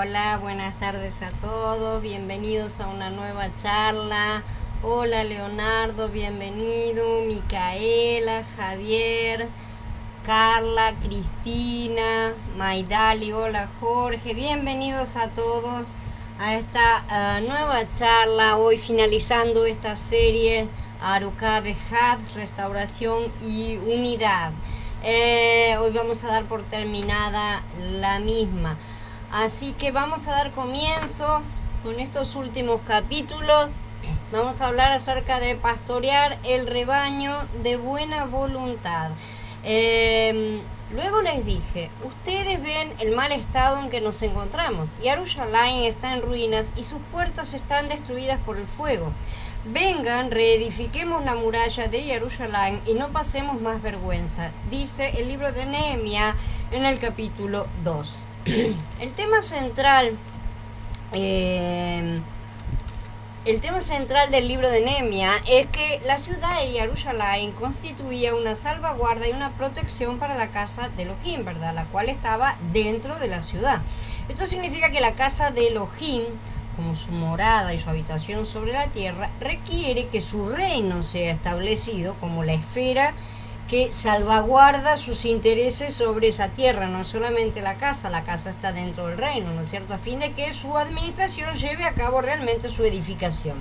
Hola, buenas tardes a todos, bienvenidos a una nueva charla. Hola Leonardo, bienvenido, Micaela, Javier, Carla, Cristina, Maidali, hola Jorge, bienvenidos a todos a esta nueva charla, hoy finalizando esta serie Aruká Behad, Restauración y Unidad. Hoy vamos a dar por terminada la misma. Así que vamos a dar comienzo con estos últimos capítulos. Vamos a hablar acerca de pastorear el rebaño de buena voluntad. Luego les dije, ustedes ven el mal estado en que nos encontramos. Yarushalayim está en ruinas y sus puertas están destruidas por el fuego. Vengan, reedifiquemos la muralla de Yarushalayim y no pasemos más vergüenza, dice el libro de Nehemia en el capítulo 2. El tema central del libro de Nehemia es que la ciudad de Yarushalayim constituía una salvaguarda y una protección para la casa de Elohim, ¿verdad? La cual estaba dentro de la ciudad. Esto significa que la casa de Elohim, como su morada y su habitación sobre la tierra, requiere que su reino sea establecido como la esfera que salvaguarda sus intereses sobre esa tierra, no solamente la casa está dentro del reino, ¿no es cierto?, a fin de que su administración lleve a cabo realmente su edificación.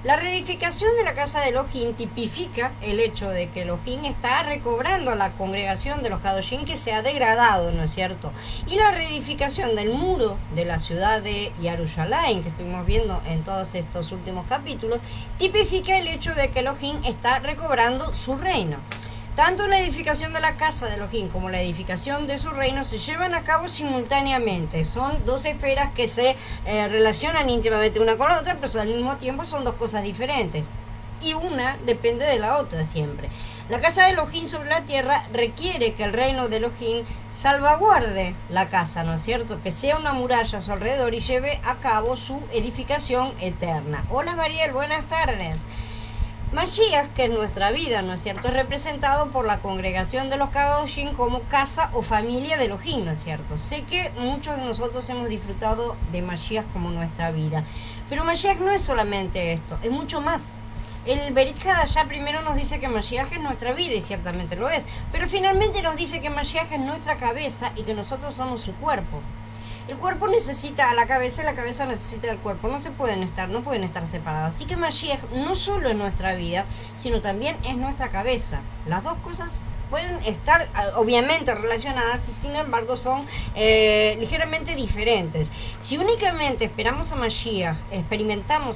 La reedificación de la casa de Elohim tipifica el hecho de que Elohim está recobrando a la congregación de los Kadoshim que se ha degradado, ¿no es cierto? Y la reedificación del muro de la ciudad de Yarushalayim, que estuvimos viendo en todos estos últimos capítulos, tipifica el hecho de que Elohim está recobrando su reino. Tanto la edificación de la casa de Elohim como la edificación de su reino se llevan a cabo simultáneamente. Son dos esferas que se relacionan íntimamente una con la otra, pero al mismo tiempo son dos cosas diferentes. Y una depende de la otra siempre. La casa de Elohim sobre la tierra requiere que el reino de Elohim salvaguarde la casa, ¿no es cierto? Que sea una muralla a su alrededor y lleve a cabo su edificación eterna. Hola Mariel, buenas tardes. Mashiach, que es nuestra vida, ¿no es cierto?, es representado por la congregación de los Kadoshim como casa o familia de Elohim, ¿no es cierto? Sé que muchos de nosotros hemos disfrutado de Mashiach como nuestra vida, pero Mashiach no es solamente esto, es mucho más. El Berit Hadashah primero nos dice que Mashiach es nuestra vida, y ciertamente lo es, pero finalmente nos dice que Mashiach es nuestra cabeza y que nosotros somos su cuerpo. El cuerpo necesita a la cabeza y la cabeza necesita al cuerpo. No pueden estar separados. Así que Mashiach no solo es nuestra vida, sino también es nuestra cabeza. Las dos cosas pueden estar obviamente relacionadas y sin embargo son ligeramente diferentes. Si únicamente experimentamos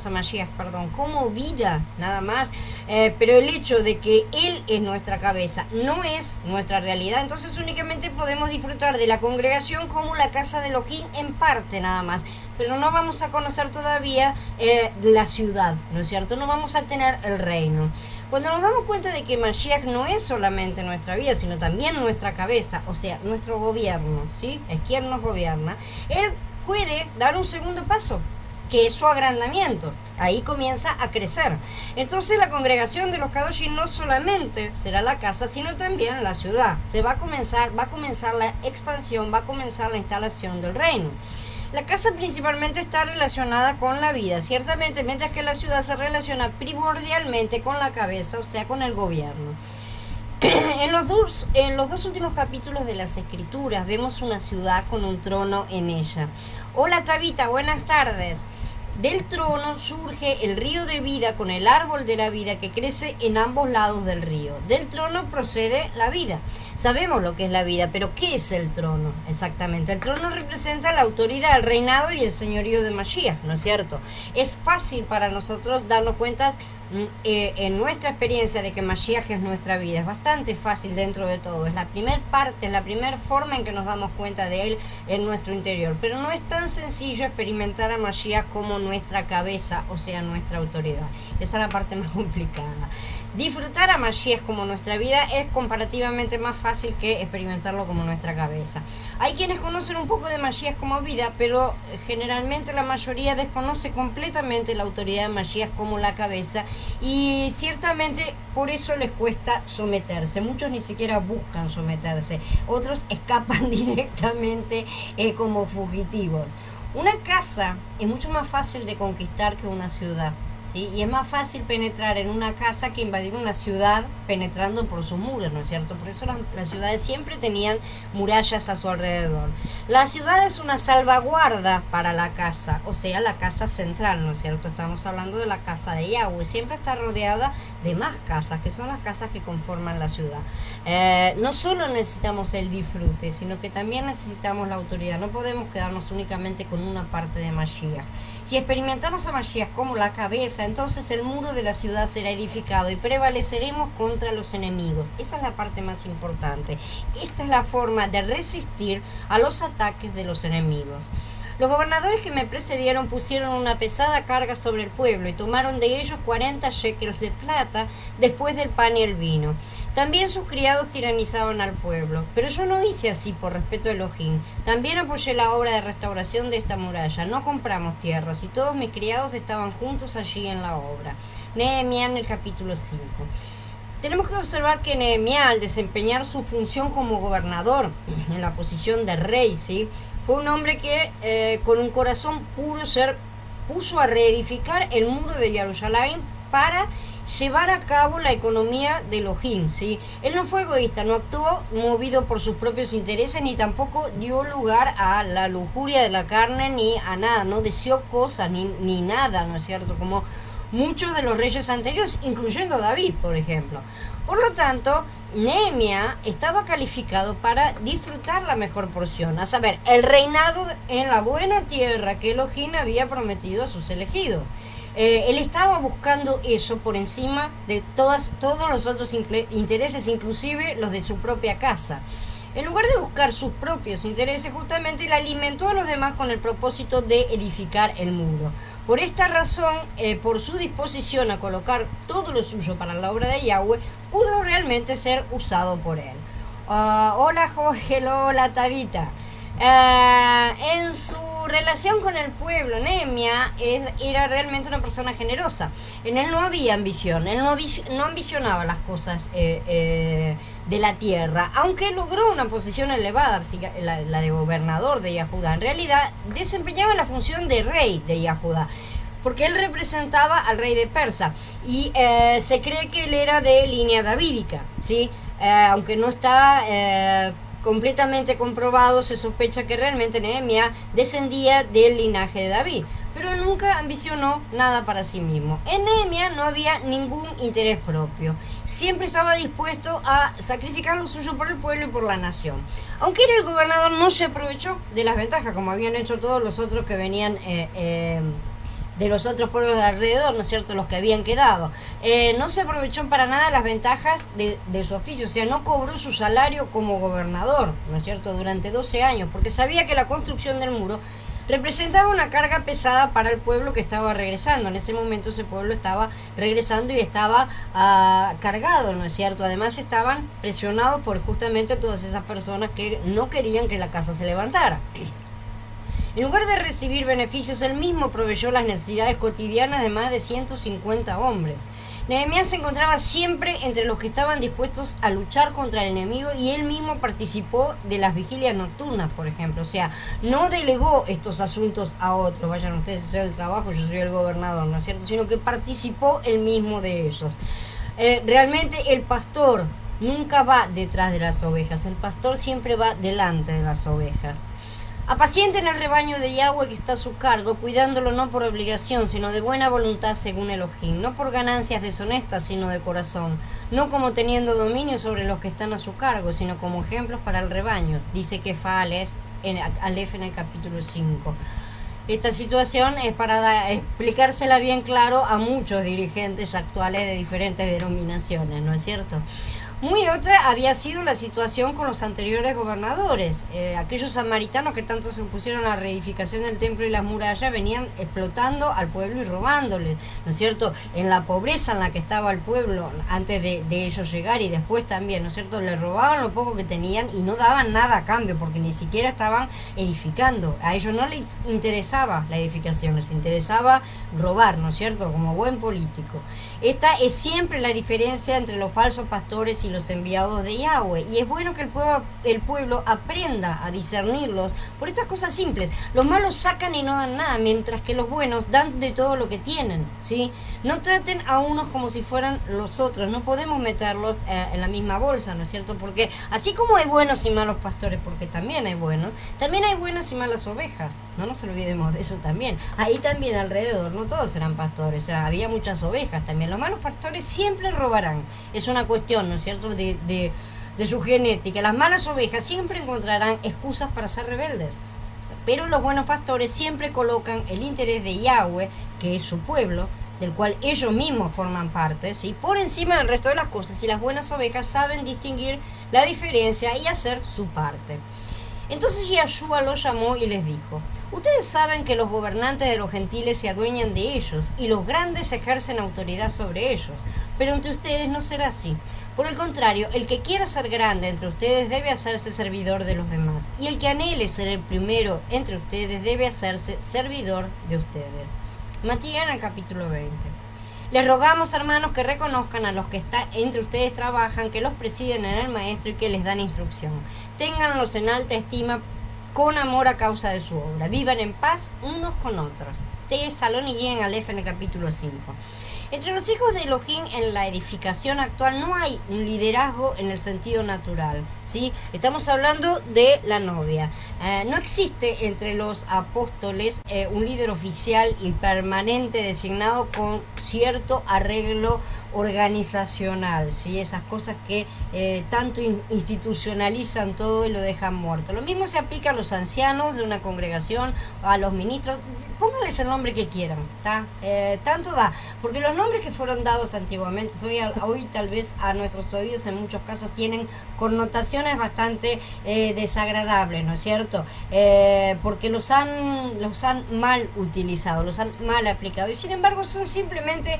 a Mashiach, como vida nada más, pero el hecho de que Él es nuestra cabeza no es nuestra realidad, entonces únicamente podemos disfrutar de la congregación como la casa de Elohim en parte nada más, pero no vamos a conocer todavía la ciudad, ¿no es cierto? No vamos a tener el reino. Cuando nos damos cuenta de que Mashiach no es solamente nuestra vida, sino también nuestra cabeza, o sea, nuestro gobierno, ¿sí? Es quien nos gobierna, Él puede dar un segundo paso, que es su agrandamiento. Ahí comienza a crecer. Entonces la congregación de los Kadoshim no solamente será la casa, sino también la ciudad. Va a comenzar la expansión, va a comenzar la instalación del reino. La casa principalmente está relacionada con la vida, ciertamente, mientras que la ciudad se relaciona primordialmente con la cabeza, o sea, con el gobierno. En los dos últimos capítulos de las Escrituras vemos una ciudad con un trono en ella. Hola Tabita, buenas tardes. Del trono surge el río de vida con el árbol de la vida que crece en ambos lados del río. Del trono procede la vida. Sabemos lo que es la vida, pero ¿qué es el trono? Exactamente, el trono representa la autoridad, el reinado y el señorío de Mashiach, ¿no es cierto? Es fácil para nosotros darnos cuenta en nuestra experiencia de que Mashiach es nuestra vida. Es bastante fácil dentro de todo. Es la primera parte, es la primera forma en que nos damos cuenta de Él en nuestro interior. Pero no es tan sencillo experimentar a Mashiach como nuestra cabeza, o sea, nuestra autoridad. Esa es la parte más complicada. Disfrutar a Mashiach como nuestra vida es comparativamente más fácil que experimentarlo como nuestra cabeza. Hay quienes conocen un poco de Mashiach como vida, pero generalmente la mayoría desconoce completamente la autoridad de Mashiach como la cabeza, y ciertamente por eso les cuesta someterse. Muchos ni siquiera buscan someterse, otros escapan directamente como fugitivos. Una casa es mucho más fácil de conquistar que una ciudad, ¿sí? Y es más fácil penetrar en una casa que invadir una ciudad penetrando por sus muros, ¿no es cierto? Por eso las ciudades siempre tenían murallas a su alrededor. La ciudad es una salvaguarda para la casa, o sea, la casa central, ¿no es cierto? Estamos hablando de la casa de Yahweh. Siempre está rodeada de más casas, que son las casas que conforman la ciudad. No solo necesitamos el disfrute, sino que también necesitamos la autoridad. No podemos quedarnos únicamente con una parte de Mashiach. Si experimentamos a Mashiach como la cabeza, entonces el muro de la ciudad será edificado y prevaleceremos contra los enemigos. Esa es la parte más importante. Esta es la forma de resistir a los ataques de los enemigos. Los gobernadores que me precedieron pusieron una pesada carga sobre el pueblo y tomaron de ellos 40 shekels de plata después del pan y el vino. También sus criados tiranizaban al pueblo, pero yo no hice así por respeto a Elohim. También apoyé la obra de restauración de esta muralla. No compramos tierras y todos mis criados estaban juntos allí en la obra. Nehemías en el capítulo 5. Tenemos que observar que Nehemías, al desempeñar su función como gobernador en la posición de rey, ¿sí?, fue un hombre que con un corazón puro puso a reedificar el muro de Jerusalén para llevar a cabo la economía de Elohim, ¿sí? Él no fue egoísta, no actuó movido por sus propios intereses, ni tampoco dio lugar a la lujuria de la carne, ni a nada, no deseó cosas, ni nada, ¿no es cierto? Como muchos de los reyes anteriores, incluyendo David, por ejemplo. Por lo tanto, Nehemías estaba calificado para disfrutar la mejor porción, a saber, el reinado en la buena tierra que Elohim había prometido a sus elegidos. Él estaba buscando eso por encima de todos los otros intereses, inclusive los de su propia casa. En lugar de buscar sus propios intereses, justamente él alimentó a los demás con el propósito de edificar el muro. Por esta razón, por su disposición a colocar todo lo suyo para la obra de Yahweh, pudo realmente ser usado por él. Hola Jorge, hola Tabita. En su relación con el pueblo, Nehemías era realmente una persona generosa. En él no había ambición, él no ambicionaba las cosas de la tierra, aunque logró una posición elevada, la de gobernador de Yahudá. En realidad desempeñaba la función de rey de Yahudá, porque él representaba al rey de Persa y se cree que él era de línea davídica, ¿sí? Aunque no está completamente comprobado, se sospecha que realmente Nehemías descendía del linaje de David, pero nunca ambicionó nada para sí mismo. En Nehemías no había ningún interés propio, siempre estaba dispuesto a sacrificar lo suyo por el pueblo y por la nación. Aunque era el gobernador, no se aprovechó de las ventajas como habían hecho todos los otros que venían de los otros pueblos de alrededor, ¿no es cierto?, los que habían quedado. No se aprovechó para nada las ventajas de su oficio, o sea, no cobró su salario como gobernador, ¿no es cierto?, durante 12 años, porque sabía que la construcción del muro representaba una carga pesada para el pueblo que estaba regresando. En ese momento ese pueblo estaba regresando y estaba cargado, ¿no es cierto? Además estaban presionados por justamente todas esas personas que no querían que la casa se levantara. En lugar de recibir beneficios, él mismo proveyó las necesidades cotidianas de más de 150 hombres. Nehemías se encontraba siempre entre los que estaban dispuestos a luchar contra el enemigo y él mismo participó de las vigilias nocturnas, por ejemplo. O sea, no delegó estos asuntos a otros, vayan ustedes a hacer el trabajo, yo soy el gobernador, ¿no es cierto? Sino que participó él mismo de ellos. Realmente el pastor nunca va detrás de las ovejas, el pastor siempre va delante de las ovejas. Apacienten el rebaño de Yahweh que está a su cargo, cuidándolo no por obligación, sino de buena voluntad según Elohim, no por ganancias deshonestas, sino de corazón, no como teniendo dominio sobre los que están a su cargo, sino como ejemplos para el rebaño, dice Kefales Aleph en el capítulo 5. Esta situación es para explicársela bien claro a muchos dirigentes actuales de diferentes denominaciones, ¿no es cierto? Muy otra había sido la situación con los anteriores gobernadores. Aquellos samaritanos que tanto se opusieron a la reedificación del templo y las murallas venían explotando al pueblo y robándoles, ¿no es cierto? En la pobreza en la que estaba el pueblo antes de ellos llegar y después también, ¿no es cierto? Les robaban lo poco que tenían y no daban nada a cambio porque ni siquiera estaban edificando. A ellos no les interesaba la edificación, les interesaba robar, ¿no es cierto? Como buen político. Esta es siempre la diferencia entre los falsos pastores y los enviados de Yahweh. Y es bueno que el pueblo aprenda a discernirlos por estas cosas simples. Los malos sacan y no dan nada, mientras que los buenos dan de todo lo que tienen, ¿sí? No traten a unos como si fueran los otros. No podemos meterlos en la misma bolsa, ¿no es cierto? Porque así como hay buenos y malos pastores, porque también hay buenos, también hay buenas y malas ovejas. No nos olvidemos de eso también. Ahí también alrededor, no todos eran pastores, había muchas ovejas también. Los malos pastores siempre robarán. Es una cuestión, ¿no es cierto?, de su genética. Las malas ovejas siempre encontrarán excusas para ser rebeldes. Pero los buenos pastores siempre colocan el interés de Yahweh, que es su pueblo, del cual ellos mismos forman parte, ¿sí?, por encima del resto de las cosas. Y las buenas ovejas saben distinguir la diferencia y hacer su parte. Entonces Yahshua los llamó y les dijo: ustedes saben que los gobernantes de los gentiles se adueñan de ellos, y los grandes ejercen autoridad sobre ellos, pero entre ustedes no será así. Por el contrario, el que quiera ser grande entre ustedes debe hacerse servidor de los demás, y el que anhele ser el primero entre ustedes debe hacerse servidor de ustedes. Matías, en el capítulo 20. Les rogamos, hermanos, que reconozcan a los que entre ustedes trabajan, que los presiden en el maestro y que les dan instrucción. Ténganlos en alta estima con amor a causa de su obra. Vivan en paz unos con otros. Tesalonicenses, en Aleph, en el capítulo 5. Entre los hijos de Elohim en la edificación actual no hay un liderazgo en el sentido natural, ¿sí? Estamos hablando de la novia. No existe entre los apóstoles un líder oficial y permanente designado con cierto arreglo organizacional, ¿sí? Esas cosas que tanto institucionalizan todo y lo dejan muerto. Lo mismo se aplica a los ancianos de una congregación, a los ministros. Pónganles el nombre que quieran, ¿tá? Tanto da, porque los nombres que fueron dados antiguamente, hoy tal vez a nuestros oídos en muchos casos tienen connotaciones bastante desagradables, ¿no es cierto? Porque los han mal utilizado, los han mal aplicado, y sin embargo son simplemente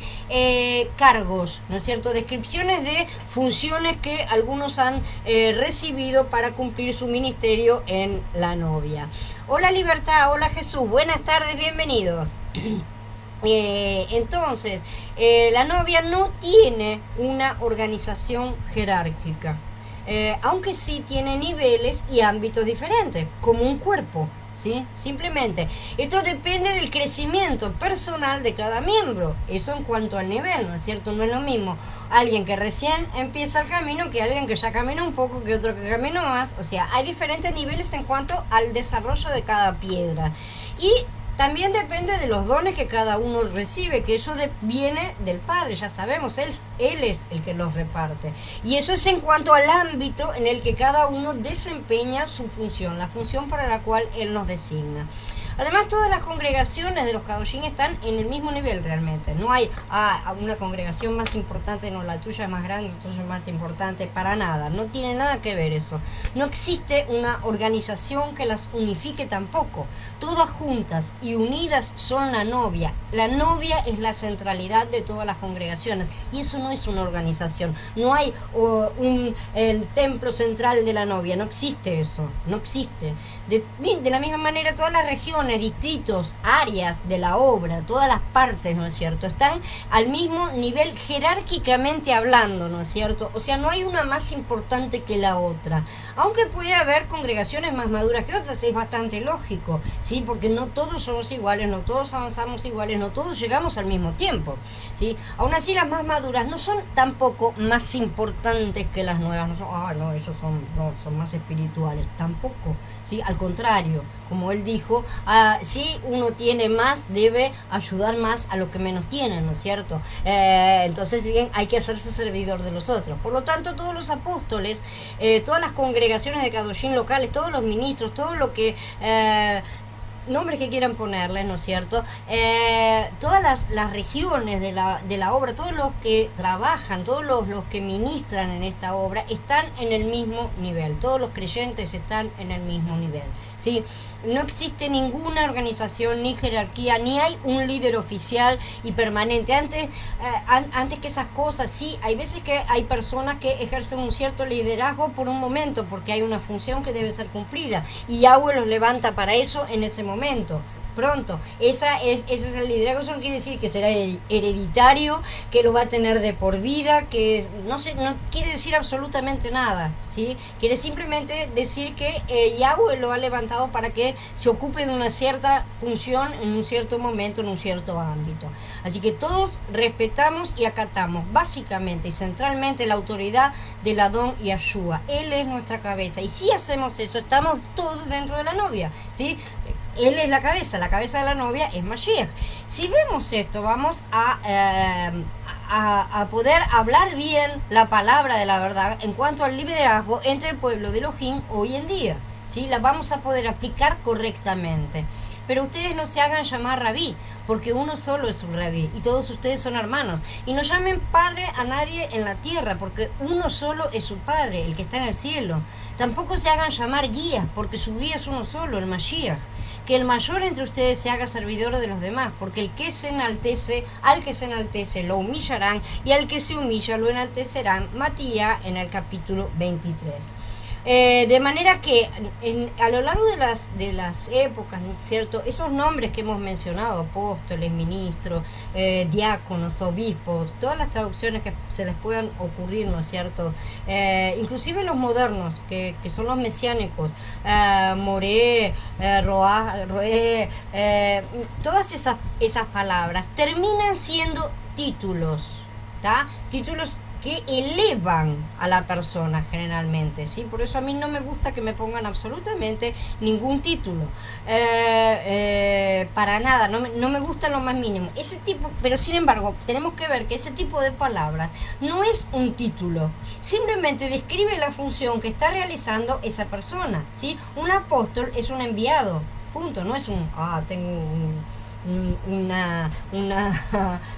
cargos, ¿no es cierto? Descripciones de funciones que algunos han recibido para cumplir su ministerio en la novia. Hola Libertad, hola Jesús, buenas tardes, bienvenidos. Entonces, la novia no tiene una organización jerárquica, aunque sí tiene niveles y ámbitos diferentes, como un cuerpo, ¿sí? Simplemente, esto depende del crecimiento personal de cada miembro, eso en cuanto al nivel, ¿no es cierto? No es lo mismo alguien que recién empieza el camino que alguien que ya camina un poco, que otro que camina más. O sea, hay diferentes niveles en cuanto al desarrollo de cada piedra. Y también depende de los dones que cada uno recibe, que eso viene del Padre, ya sabemos, él es el que los reparte. Y eso es en cuanto al ámbito en el que cada uno desempeña su función, la función para la cual él nos designa. Además, todas las congregaciones de los Kadoshim están en el mismo nivel realmente. No hay una congregación más importante, no, la tuya es más grande, la tuya es más importante, para nada. No tiene nada que ver eso. No existe una organización que las unifique tampoco. Todas juntas y unidas son la novia. La novia es la centralidad de todas las congregaciones. Y eso no es una organización. No hay el templo central de la novia. No existe eso. No existe. De la misma manera, todas las regiones, distritos, áreas de la obra, todas las partes, ¿no es cierto?, están al mismo nivel jerárquicamente hablando, ¿no es cierto? O sea, no hay una más importante que la otra. Aunque puede haber congregaciones más maduras que otras, es bastante lógico, ¿sí? Porque no todos somos iguales, no todos avanzamos iguales, no todos llegamos al mismo tiempo, ¿sí? Aún así, las más maduras no son tampoco más importantes que las nuevas. No son, no, ellos son más espirituales, tampoco. ¿Sí? Al contrario, como él dijo, si uno tiene más, debe ayudar más a los que menos tienen, ¿no es cierto? Entonces bien, hay que hacerse servidor de los otros. Por lo tanto, todos los apóstoles, todas las congregaciones de Kadoshim locales, todos los ministros, todo lo que... nombres que quieran ponerles, ¿no es cierto? Todas las regiones de la obra, todos los que trabajan, todos los que ministran en esta obra están en el mismo nivel, todos los creyentes están en el mismo nivel, ¿sí? No existe ninguna organización ni jerarquía, ni hay un líder oficial y permanente. Antes que esas cosas, sí, hay veces que hay personas que ejercen un cierto liderazgo por un momento, porque hay una función que debe ser cumplida, y Yahweh los levanta para eso en ese momento. pronto. Ese es el liderazgo. Eso no quiere decir que será hereditario, que lo va a tener de por vida, que no quiere decir absolutamente nada, ¿sí? Quiere simplemente decir que Yahweh lo ha levantado para que se ocupe de una cierta función en un cierto momento, en un cierto ámbito. Así que todos respetamos y acatamos básicamente y centralmente la autoridad del Adón Yahshua. Él es nuestra cabeza, y si hacemos eso, estamos todos dentro de la novia, ¿sí? Él es la cabeza de la novia es Mashiach. Si vemos esto, vamos a poder hablar bien la palabra de la verdad en cuanto al liderazgo entre el pueblo de Elohim hoy en día, ¿sí? La vamos a poder aplicar correctamente. Pero ustedes no se hagan llamar rabí, porque uno solo es un rabí y todos ustedes son hermanos. Y no llamen padre a nadie en la tierra, porque uno solo es su padre, el que está en el cielo. Tampoco se hagan llamar guías, porque su guía es uno solo, el Mashiach. Que el mayor entre ustedes se haga servidor de los demás, porque al que se enaltece lo humillarán, y al que se humilla lo enaltecerán. Matías en el capítulo 23. De manera que a lo largo de las épocas, ¿no es cierto?, esos nombres que hemos mencionado, apóstoles, ministros, diáconos, obispos, todas las traducciones que se les puedan ocurrir, ¿no es cierto?, inclusive los modernos, que son los mesiánicos, Moré, Roé, todas esas palabras terminan siendo títulos, ¿tá? Títulos que elevan a la persona generalmente, ¿sí? Por eso a mí no me gusta que me pongan absolutamente ningún título, para nada, no me gusta lo más mínimo, ese tipo. Pero sin embargo tenemos que ver que ese tipo de palabras no es un título, simplemente describe la función que está realizando esa persona, ¿sí? Un apóstol es un enviado, punto, no es tengo una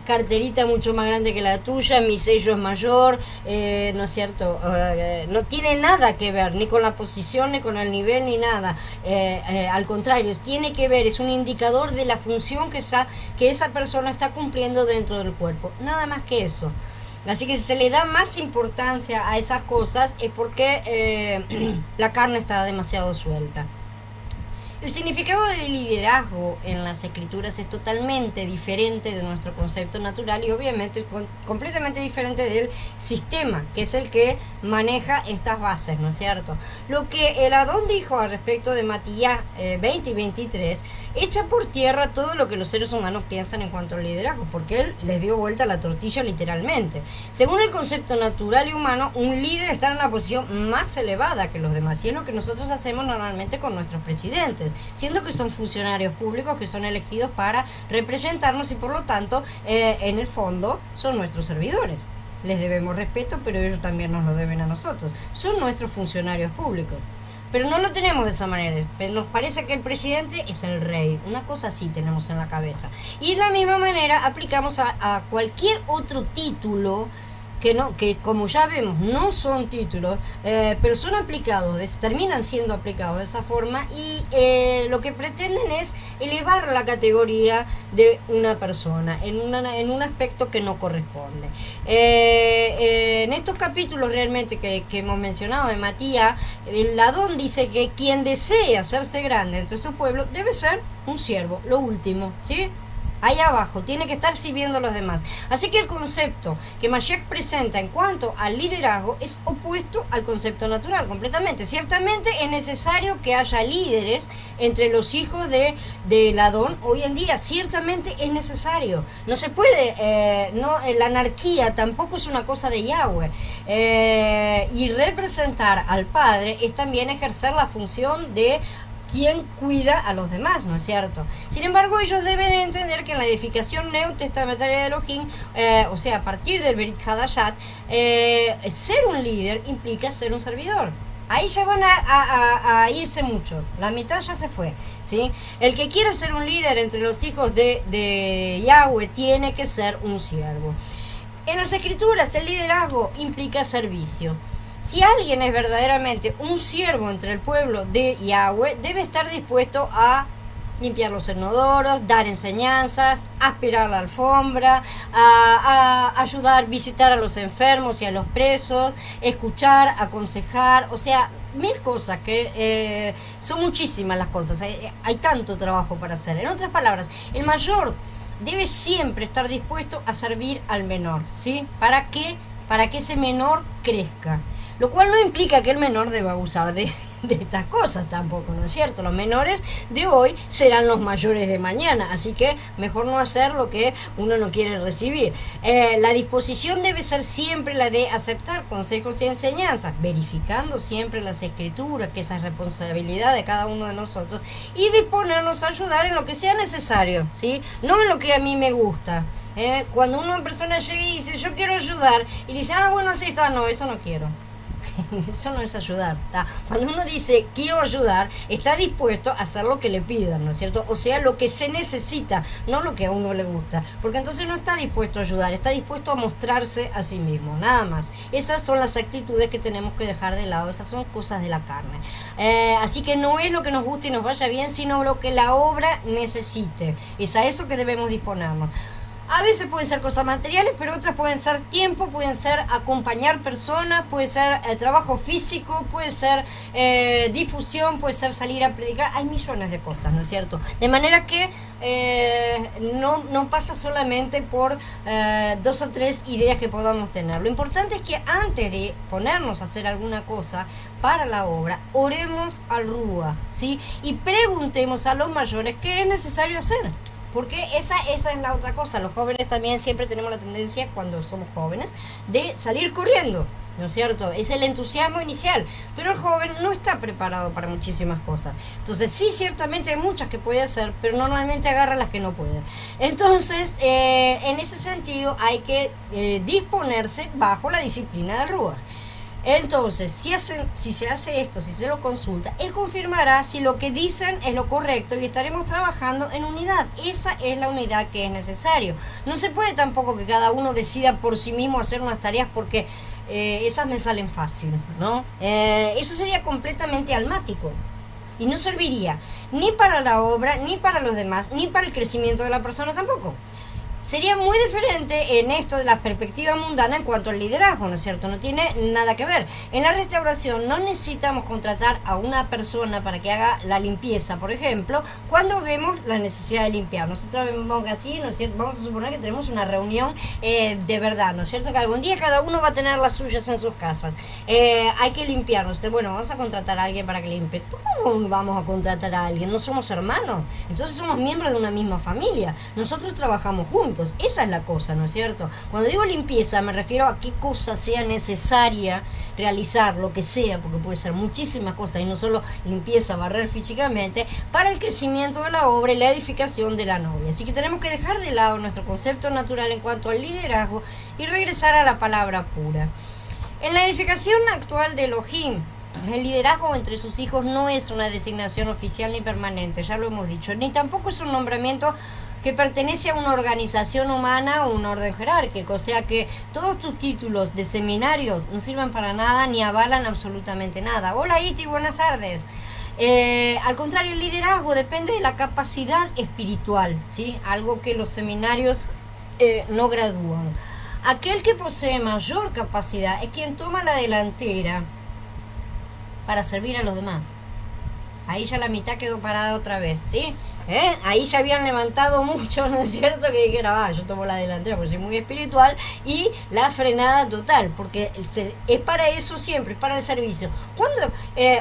carterita mucho más grande que la tuya, mi sello es mayor, ¿no es cierto? No tiene nada que ver ni con la posición, ni con el nivel, ni nada, al contrario, tiene que ver, es un indicador de la función que esa persona está cumpliendo dentro del cuerpo, nada más que eso. Así que si se le da más importancia a esas cosas es porque la carne está demasiado suelta. El significado de liderazgo en las escrituras es totalmente diferente de nuestro concepto natural y obviamente completamente diferente del sistema, que es el que maneja estas bases, ¿no es cierto? Lo que el Adón dijo al respecto de Matías 20 y 23 echa por tierra todo lo que los seres humanos piensan en cuanto al liderazgo, porque él les dio vuelta a la tortilla literalmente. Según el concepto natural y humano, un líder está en una posición más elevada que los demás, y es lo que nosotros hacemos normalmente con nuestros presidentes, siendo que son funcionarios públicos que son elegidos para representarnos y por lo tanto en el fondo son nuestros servidores. Les debemos respeto, pero ellos también nos lo deben a nosotros. Son nuestros funcionarios públicos. Pero no lo tenemos de esa manera. Nos parece que el presidente es el rey. Una cosa así tenemos en la cabeza. Y de la misma manera aplicamos a cualquier otro título que como ya vemos no son títulos, pero son aplicados, terminan siendo aplicados de esa forma, y lo que pretenden es elevar la categoría de una persona en un aspecto que no corresponde. En estos capítulos realmente que hemos mencionado de Matías, el Adón dice que quien desee hacerse grande entre su pueblo debe ser un siervo, lo último, ¿sí? Ahí abajo, tiene que estar sirviendo a los demás. Así que el concepto que Mashiach presenta en cuanto al liderazgo es opuesto al concepto natural, completamente. Ciertamente es necesario que haya líderes entre los hijos del Adón hoy en día, ciertamente es necesario. No se puede, la anarquía tampoco es una cosa de Yahweh. Y representar al Padre es también ejercer la función de quien cuida a los demás, ¿no es cierto? Sin embargo, ellos deben entender que en la edificación neotestamentaria de Elohim, o sea, a partir del Berit Hadashat, ser un líder implica ser un servidor. Ahí ya van a irse muchos, la mitad ya se fue, ¿sí? El que quiera ser un líder entre los hijos de Yahweh tiene que ser un siervo. En las escrituras, el liderazgo implica servicio. Si alguien es verdaderamente un siervo entre el pueblo de Yahweh, debe estar dispuesto a limpiar los inodoros, dar enseñanzas, aspirar la alfombra, a ayudar, visitar a los enfermos y a los presos, escuchar, aconsejar, o sea, mil cosas, que son muchísimas las cosas, hay tanto trabajo para hacer. En otras palabras, el mayor debe siempre estar dispuesto a servir al menor, ¿sí? ¿Para qué? Para que ese menor crezca. Lo cual no implica que el menor deba abusar de estas cosas tampoco, ¿no es cierto? Los menores de hoy serán los mayores de mañana, así que mejor no hacer lo que uno no quiere recibir. La disposición debe ser siempre la de aceptar consejos y enseñanzas, verificando siempre las escrituras, que esa es responsabilidad de cada uno de nosotros, y disponernos a ayudar en lo que sea necesario, ¿sí? No en lo que a mí me gusta. Cuando una persona llega y dice, yo quiero ayudar, y dice, bueno, así está, no, eso no quiero. Eso no es ayudar, ¿tá? Cuando uno dice quiero ayudar, está dispuesto a hacer lo que le pidan, ¿no es cierto? O sea, lo que se necesita, no lo que a uno le gusta, porque entonces no está dispuesto a ayudar, está dispuesto a mostrarse a sí mismo, nada más. Esas son las actitudes que tenemos que dejar de lado, esas son cosas de la carne. Así que no es lo que nos guste y nos vaya bien, sino lo que la obra necesite. Es a eso que debemos disponernos. A veces pueden ser cosas materiales, pero otras pueden ser tiempo, pueden ser acompañar personas, puede ser trabajo físico, puede ser difusión, puede ser salir a predicar. Hay millones de cosas, ¿no es cierto? De manera que no pasa solamente por 2 o 3 ideas que podamos tener. Lo importante es que antes de ponernos a hacer alguna cosa para la obra, oremos al Rúa, ¿sí? Y preguntemos a los mayores qué es necesario hacer. Porque esa es la otra cosa. Los jóvenes también siempre tenemos la tendencia, cuando somos jóvenes, de salir corriendo, ¿no es cierto? Es el entusiasmo inicial, pero el joven no está preparado para muchísimas cosas. Entonces sí, ciertamente hay muchas que puede hacer, pero normalmente agarra las que no puede. Entonces, en ese sentido hay que disponerse bajo la disciplina del Rúa. Entonces, si se hace esto, si se lo consulta, él confirmará si lo que dicen es lo correcto y estaremos trabajando en unidad. Esa es la unidad que es necesario. No se puede tampoco que cada uno decida por sí mismo hacer unas tareas porque esas me salen fácil, ¿no? Eso sería completamente almático y no serviría ni para la obra, ni para los demás, ni para el crecimiento de la persona tampoco. Sería muy diferente en esto de la perspectiva mundana en cuanto al liderazgo, ¿no es cierto? No tiene nada que ver. En la restauración no necesitamos contratar a una persona para que haga la limpieza, por ejemplo, cuando vemos la necesidad de limpiar. Nosotros vemos que así, ¿no es cierto? Vamos a suponer que tenemos una reunión de verdad, ¿no es cierto? Que algún día cada uno va a tener las suyas en sus casas. Hay que limpiarnos. Bueno, vamos a contratar a alguien para que limpie. ¿Cómo vamos a contratar a alguien? No somos hermanos. Entonces somos miembros de una misma familia. Nosotros trabajamos juntos. Esa es la cosa, ¿no es cierto? Cuando digo limpieza me refiero a qué cosa sea necesaria realizar, lo que sea, porque puede ser muchísimas cosas y no solo limpieza, barrer físicamente, para el crecimiento de la obra y la edificación de la novia. Así que tenemos que dejar de lado nuestro concepto natural en cuanto al liderazgo y regresar a la palabra pura. En la edificación actual de Elohim, el liderazgo entre sus hijos no es una designación oficial ni permanente, ya lo hemos dicho, ni tampoco es un nombramiento que pertenece a una organización humana o un orden jerárquico, o sea que todos tus títulos de seminario no sirven para nada ni avalan absolutamente nada. Hola Iti, buenas tardes. Al contrario, el liderazgo depende de la capacidad espiritual, ¿sí? Algo que los seminarios no gradúan. Aquel que posee mayor capacidad es quien toma la delantera para servir a los demás. Ahí ya la mitad quedó parada otra vez, ¿sí? Ahí ya habían levantado mucho, ¿no es cierto? Que dijera, yo tomo la delantera porque soy muy espiritual, y la frenada total, porque es para eso siempre, es para el servicio. Cuando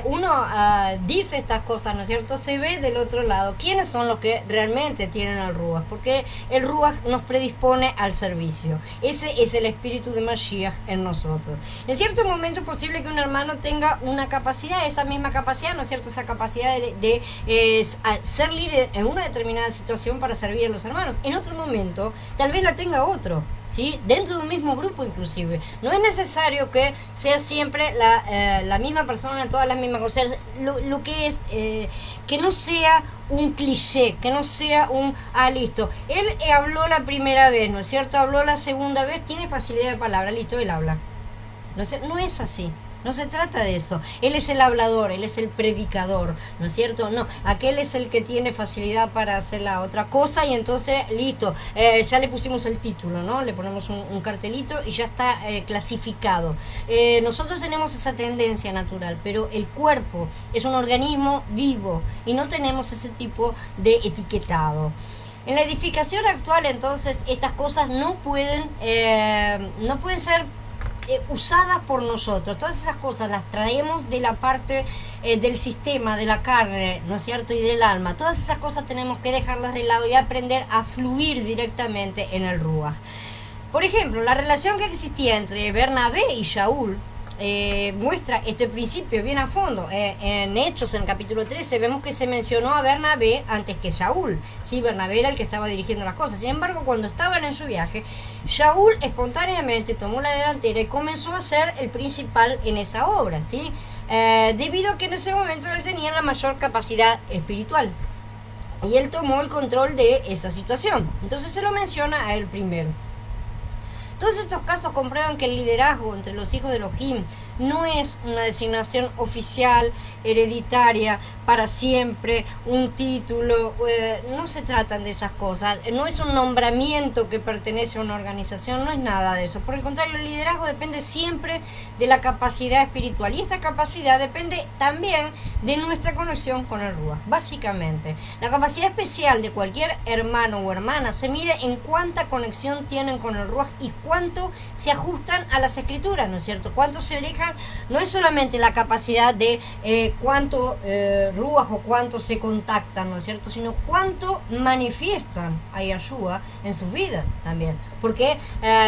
uno dice estas cosas, ¿no es cierto? Se ve del otro lado quiénes son los que realmente tienen el Ruach, porque el Ruach nos predispone al servicio. Ese es el espíritu de Mashiach en nosotros. En cierto momento es posible que un hermano tenga una capacidad, esa misma capacidad, ¿no es cierto? Esa capacidad de ser líder en una determinada situación para servir a los hermanos. En otro momento tal vez la tenga otro, ¿sí? Dentro de un mismo grupo inclusive. No es necesario que sea siempre la misma persona en todas las mismas cosas. Lo que es que no sea un cliché, que no sea listo. Él habló la primera vez, ¿no es cierto? Habló la segunda vez, tiene facilidad de palabra, listo, él habla. No es así. No se trata de eso. Él es el hablador, él es el predicador, ¿no es cierto? No, aquel es el que tiene facilidad para hacer la otra cosa y entonces, listo, ya le pusimos el título, ¿no? Le ponemos un cartelito y ya está clasificado. Nosotros tenemos esa tendencia natural, pero el cuerpo es un organismo vivo y no tenemos ese tipo de etiquetado. En la edificación actual, entonces, estas cosas no pueden ser usadas por nosotros. Todas esas cosas las traemos de la parte del sistema, de la carne, ¿no es cierto? Y del alma. Todas esas cosas tenemos que dejarlas de lado y aprender a fluir directamente en el Ruach. Por ejemplo, la relación que existía entre Bernabé y Shaul muestra este principio bien a fondo. En Hechos, en el capítulo 13, vemos que se mencionó a Bernabé antes que Shaul. Sí, Bernabé era el que estaba dirigiendo las cosas. Sin embargo, cuando estaban en su viaje, Shaul espontáneamente tomó la delantera y comenzó a ser el principal en esa obra, ¿sí? Debido a que en ese momento él tenía la mayor capacidad espiritual. Y él tomó el control de esa situación. Entonces se lo menciona a él primero. Todos estos casos comprueban que el liderazgo entre los hijos de Elohim no es una designación oficial, hereditaria, para siempre, un título, no se tratan de esas cosas, no es un nombramiento que pertenece a una organización, no es nada de eso. Por el contrario, el liderazgo depende siempre de la capacidad espiritual y esta capacidad depende también de nuestra conexión con el Ruach, básicamente. La capacidad especial de cualquier hermano o hermana se mide en cuánta conexión tienen con el Ruach y cuánto se ajustan a las escrituras, ¿no es cierto? Cuánto se dejan, no es solamente la capacidad de cuánto Ruach o cuánto se contactan, ¿no es cierto? Sino cuánto manifiestan a Yahshua en sus vidas también. Porque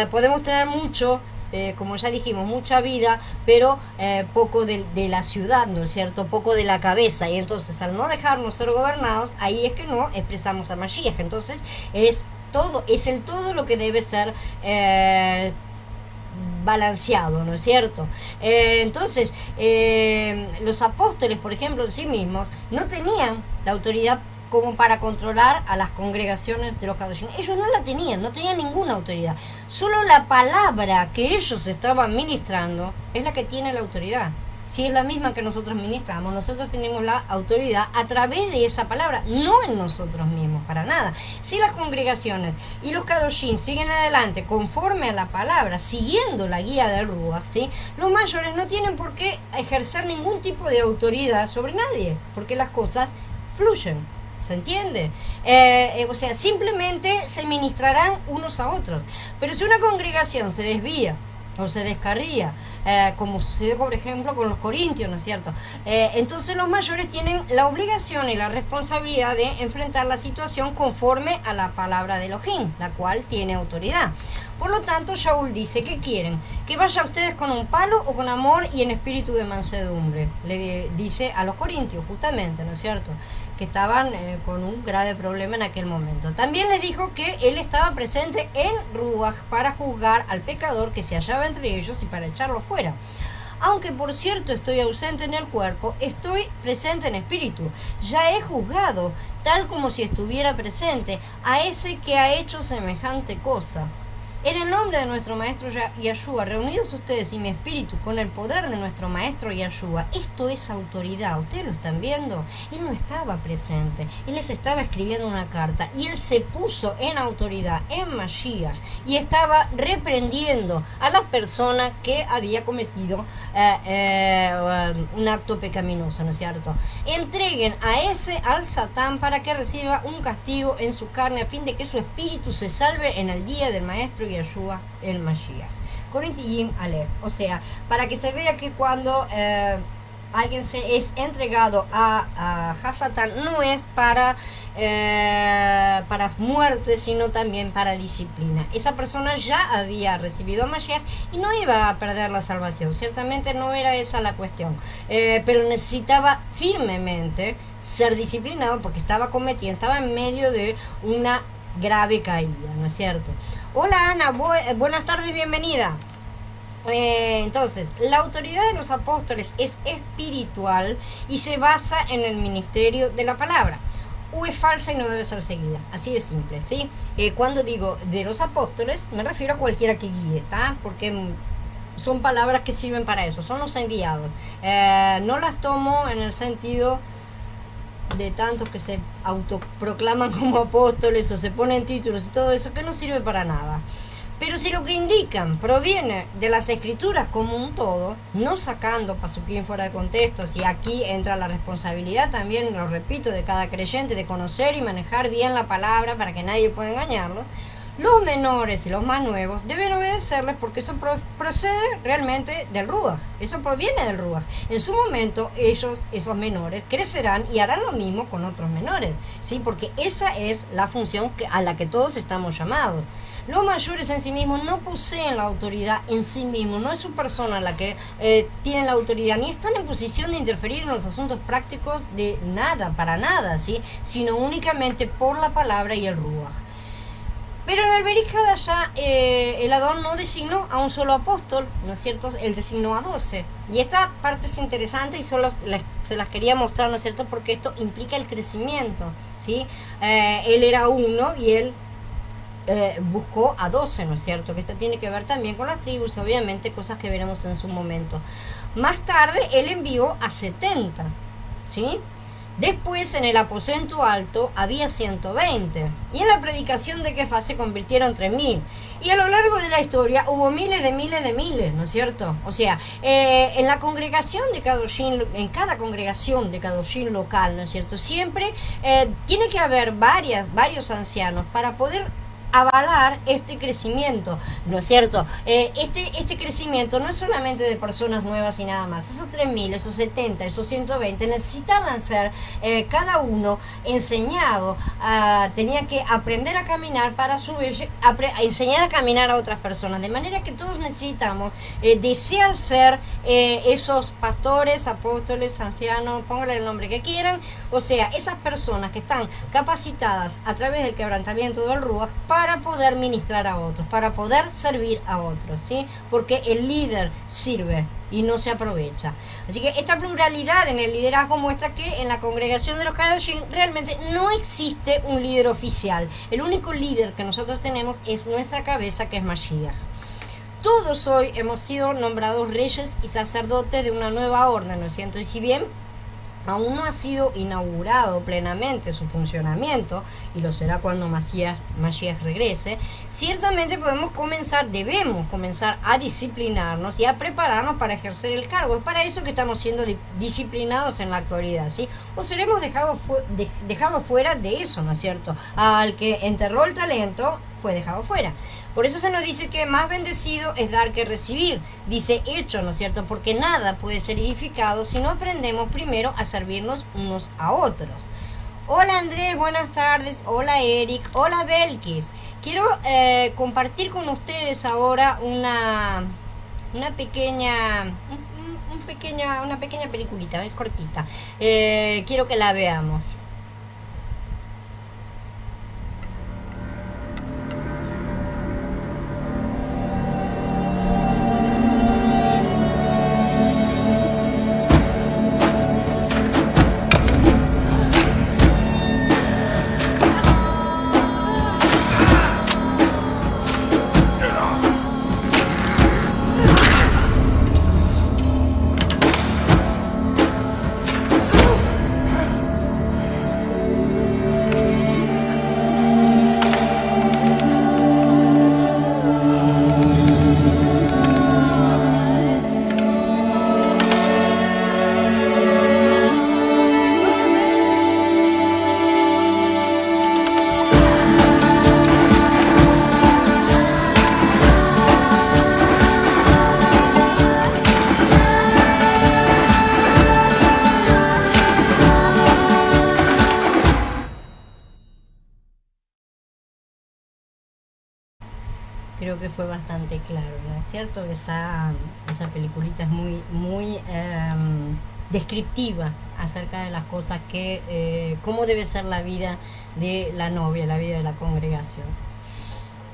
podemos tener mucho, como ya dijimos, mucha vida, pero poco de la ciudad, ¿no es cierto? Poco de la cabeza. Y entonces al no dejarnos ser gobernados, ahí es que no expresamos a Mashiach. Entonces es el todo lo que debe ser balanceado, ¿no es cierto? Entonces, los apóstoles, por ejemplo, en sí mismos, no tenían la autoridad como para controlar a las congregaciones de los Kadoshim. Ellos no la tenían, no tenían ninguna autoridad. Solo la palabra que ellos estaban ministrando es la que tiene la autoridad. Si es la misma que nosotros ministramos, nosotros tenemos la autoridad a través de esa palabra, no en nosotros mismos, para nada. Si las congregaciones y los Kadoshim siguen adelante conforme a la palabra, siguiendo la guía del Ruach, ¿sí? Los mayores no tienen por qué ejercer ningún tipo de autoridad sobre nadie, porque las cosas fluyen. ¿Se entiende? O sea, simplemente se ministrarán unos a otros. Pero si una congregación se desvía o se descarría, como sucedió por ejemplo con los corintios, ¿no es cierto? Entonces los mayores tienen la obligación y la responsabilidad de enfrentar la situación conforme a la palabra de Elohim, la cual tiene autoridad. Por lo tanto, Shaul dice, ¿qué quieren? ¿Que vaya ustedes con un palo o con amor y en espíritu de mansedumbre? Le dice a los corintios, justamente, ¿no es cierto?, que estaban con un grave problema en aquel momento. También les dijo que él estaba presente en Ruach para juzgar al pecador que se hallaba entre ellos y para echarlo fuera. Aunque por cierto estoy ausente en el cuerpo, estoy presente en espíritu. Ya he juzgado, tal como si estuviera presente, a ese que ha hecho semejante cosa. En el nombre de nuestro maestro Yahshua, reunidos ustedes y mi espíritu con el poder de nuestro maestro Yahshua, esto es autoridad. ¿Ustedes lo están viendo? Él no estaba presente, él les estaba escribiendo una carta y él se puso en autoridad, en Mashiach, y estaba reprendiendo a la persona que había cometido un acto pecaminoso, ¿no es cierto? Entreguen al Satán para que reciba un castigo en su carne a fin de que su espíritu se salve en el día del maestro Yahshua el Mashiach. Corintiyim Aleph. O sea, para que se vea que cuando alguien se es entregado a Hasatán, no es para muerte, sino también para disciplina. Esa persona ya había recibido a Mashiach y no iba a perder la salvación. Ciertamente no era esa la cuestión, pero necesitaba firmemente ser disciplinado porque estaba en medio de una grave caída, ¿no es cierto? Hola Ana, buenas tardes, bienvenida. Entonces, la autoridad de los apóstoles es espiritual y se basa en el ministerio de la palabra. O es falsa y no debe ser seguida, así de simple, ¿sí? Cuando digo de los apóstoles, me refiero a cualquiera que guíe, ¿tá? Porque son palabras que sirven para eso, son los enviados. No las tomo en el sentido de tantos que se autoproclaman como apóstoles o se ponen títulos y todo eso, que no sirve para nada. Pero si lo que indican proviene de las escrituras como un todo, no sacando pasuquín fuera de contexto, y aquí entra la responsabilidad también, lo repito, de cada creyente, de conocer y manejar bien la palabra para que nadie pueda engañarlos, los menores y los más nuevos deben obedecerles porque eso procede realmente del Ruach, eso proviene del Ruach. En su momento ellos, esos menores, crecerán y harán lo mismo con otros menores, ¿sí? Porque esa es la función a la que todos estamos llamados. Los mayores en sí mismos no poseen la autoridad en sí mismos, no es su persona la que tiene la autoridad, ni están en posición de interferir en los asuntos prácticos de nada, para nada, ¿sí? Sino únicamente por la palabra y el Ruach. Pero en el Berij Hadashah, el Adón no designó a un solo apóstol, ¿no es cierto? Él designó a 12. Y esta parte es interesante y solo se las quería mostrar, ¿no es cierto? Porque esto implica el crecimiento, ¿sí? Él era uno y él buscó a 12, ¿no es cierto? Que esto tiene que ver también con las tribus, obviamente, cosas que veremos en su momento. Más tarde, él envió a 70, ¿sí? Después, en el aposento alto, había 120. Y en la predicación de Kefas se convirtieron 3000. Y a lo largo de la historia hubo miles de miles de miles, ¿no es cierto? O sea, en la congregación de Kadoshim, en cada congregación de Kadoshim local, ¿no es cierto? Siempre tiene que haber varios ancianos para poder avalar este crecimiento, ¿no es cierto? Este crecimiento no es solamente de personas nuevas y nada más. Esos 3000, esos 70, esos 120 necesitaban ser cada uno enseñado, tenía que aprender a caminar para a su vez enseñar a caminar a otras personas, de manera que todos necesitamos desear ser esos pastores, apóstoles, ancianos, pónganle el nombre que quieran, o sea, esas personas que están capacitadas a través del quebrantamiento del Ruach para poder ministrar a otros, para poder servir a otros, ¿sí? Porque el líder sirve y no se aprovecha. Así que esta pluralidad en el liderazgo muestra que en la congregación de los Kadoshim realmente no existe un líder oficial. El único líder que nosotros tenemos es nuestra cabeza, que es Mashiach. Todos hoy hemos sido nombrados reyes y sacerdotes de una nueva orden, ¿no es cierto? Y si bien aún no ha sido inaugurado plenamente su funcionamiento, y lo será cuando Mashiach regrese, ciertamente debemos comenzar a disciplinarnos y a prepararnos para ejercer el cargo. Es para eso que estamos siendo disciplinados en la actualidad, ¿sí? O seremos dejados fuera de eso, ¿no es cierto? Al que enterró el talento fue dejado fuera. Por eso se nos dice que más bendecido es dar que recibir. Dice hecho, ¿no es cierto? Porque nada puede ser edificado si no aprendemos primero a servirnos unos a otros. Hola Andrés, buenas tardes. Hola Eric. Hola Belkis. Quiero compartir con ustedes ahora una pequeña peliculita, es cortita. Quiero que la veamos. Creo que fue bastante claro, ¿no es cierto? Esa peliculita es muy descriptiva acerca de las cosas que, cómo debe ser la vida de la novia, la vida de la congregación.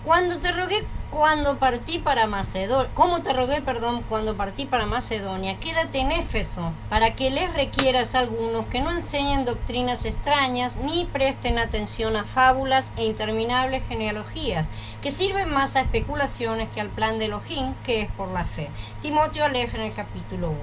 Cuando te rogué cuando partí para Macedonia, como te rogué, perdón, cuando partí para Macedonia, quédate en Éfeso, para que les requieras a algunos que no enseñen doctrinas extrañas, ni presten atención a fábulas e interminables genealogías, que sirven más a especulaciones que al plan de Elohim, que es por la fe. Timoteo Aleph en el capítulo 1.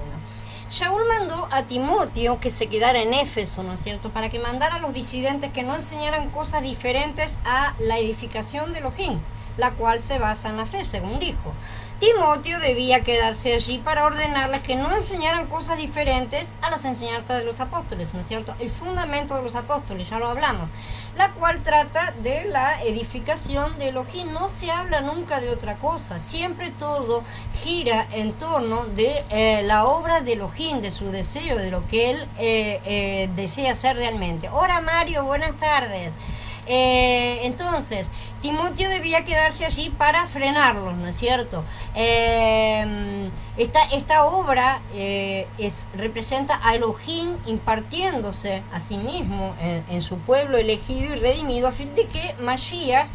Shaul mandó a Timoteo que se quedara en Éfeso, ¿no es cierto?, para que mandara a los disidentes que no enseñaran cosas diferentes a la edificación de Elohim, la cual se basa en la fe, según dijo. Timoteo debía quedarse allí para ordenarles que no enseñaran cosas diferentes a las enseñanzas de los apóstoles, ¿no es cierto? El fundamento de los apóstoles, ya lo hablamos, la cual trata de la edificación de Elohim. No se habla nunca de otra cosa, siempre todo gira en torno de la obra de Elohim, de su deseo, de lo que él desea hacer realmente. Hola Mario, buenas tardes. Entonces, Timoteo debía quedarse allí para frenarlos, ¿no es cierto? Esta obra representa a Elohim impartiéndose a sí mismo en su pueblo elegido y redimido, a fin de que Mashiach